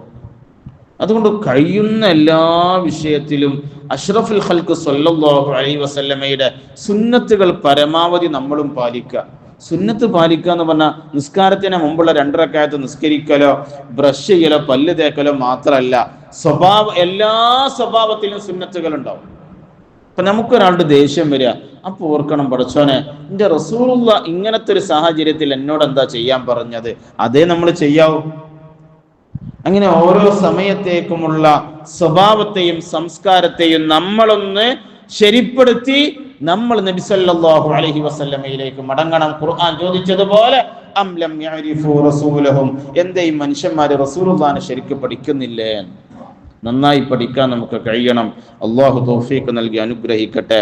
അതുകൊണ്ട് കഴിയുന്ന എല്ലാ വിഷയത്തിലും അഷ്റഫുൽ ഖൽഖ് സ്വല്ലല്ലാഹു അലൈഹി വസല്ലമയുടെ സുന്നത്തുകൾ പരമാവധി നമ്മളും പാലിക്കുക. സുന്നത്ത് പാലിക്കുക എന്ന് പറഞ്ഞാൽ നിസ്കാരത്തിന് മുമ്പുള്ള 2 റക്അത്ത് നിസ്കരിക്കലോ ബ്രഷ് ചെയ്യലോ പല്ല് തേക്കലോ മാത്രമല്ല, എല്ലാ സ്വഭാവത്തിലും സുന്നത്തുകൾ ഉണ്ടാവും. ഇപ്പൊ നമുക്കൊരാളുടെ ദേഷ്യം വരിക, അപ്പൊ ഓർക്കണം, പടച്ചോനെ, എൻ്റെ റസൂലുള്ള ഇങ്ങനത്തെ ഒരു സാഹചര്യത്തിൽ എന്നോട് എന്താ ചെയ്യാൻ പറഞ്ഞത്, അതേ നമ്മൾ ചെയ്യാവൂ. അങ്ങനെ ഓരോ സമയത്തേക്കുമുള്ള സ്വഭാവത്തെയും സംസ്കാരത്തെയും നമ്മളൊന്ന് ശരിപ്പെടുത്തി നമ്മൾ നബി സല്ലല്ലാഹു അലൈഹി വസല്ലമയിലേക്ക് മടങ്ങണം. ഖുർആൻ ചോദിച്ചതുപോലെ അം ലം യഅരിഫു റസൂലഹും, എന്തേ ഈ മനുഷ്യന്മാര് റസൂലുള്ളാഹിനെ ശരിക്കും പഠിക്കുന്നില്ലേ? നന്നായി പഠിക്കാൻ നമുക്ക് കഴിയണം. അല്ലാഹു തൗഫീഖ് നൽകി അനുഗ്രഹിക്കട്ടെ.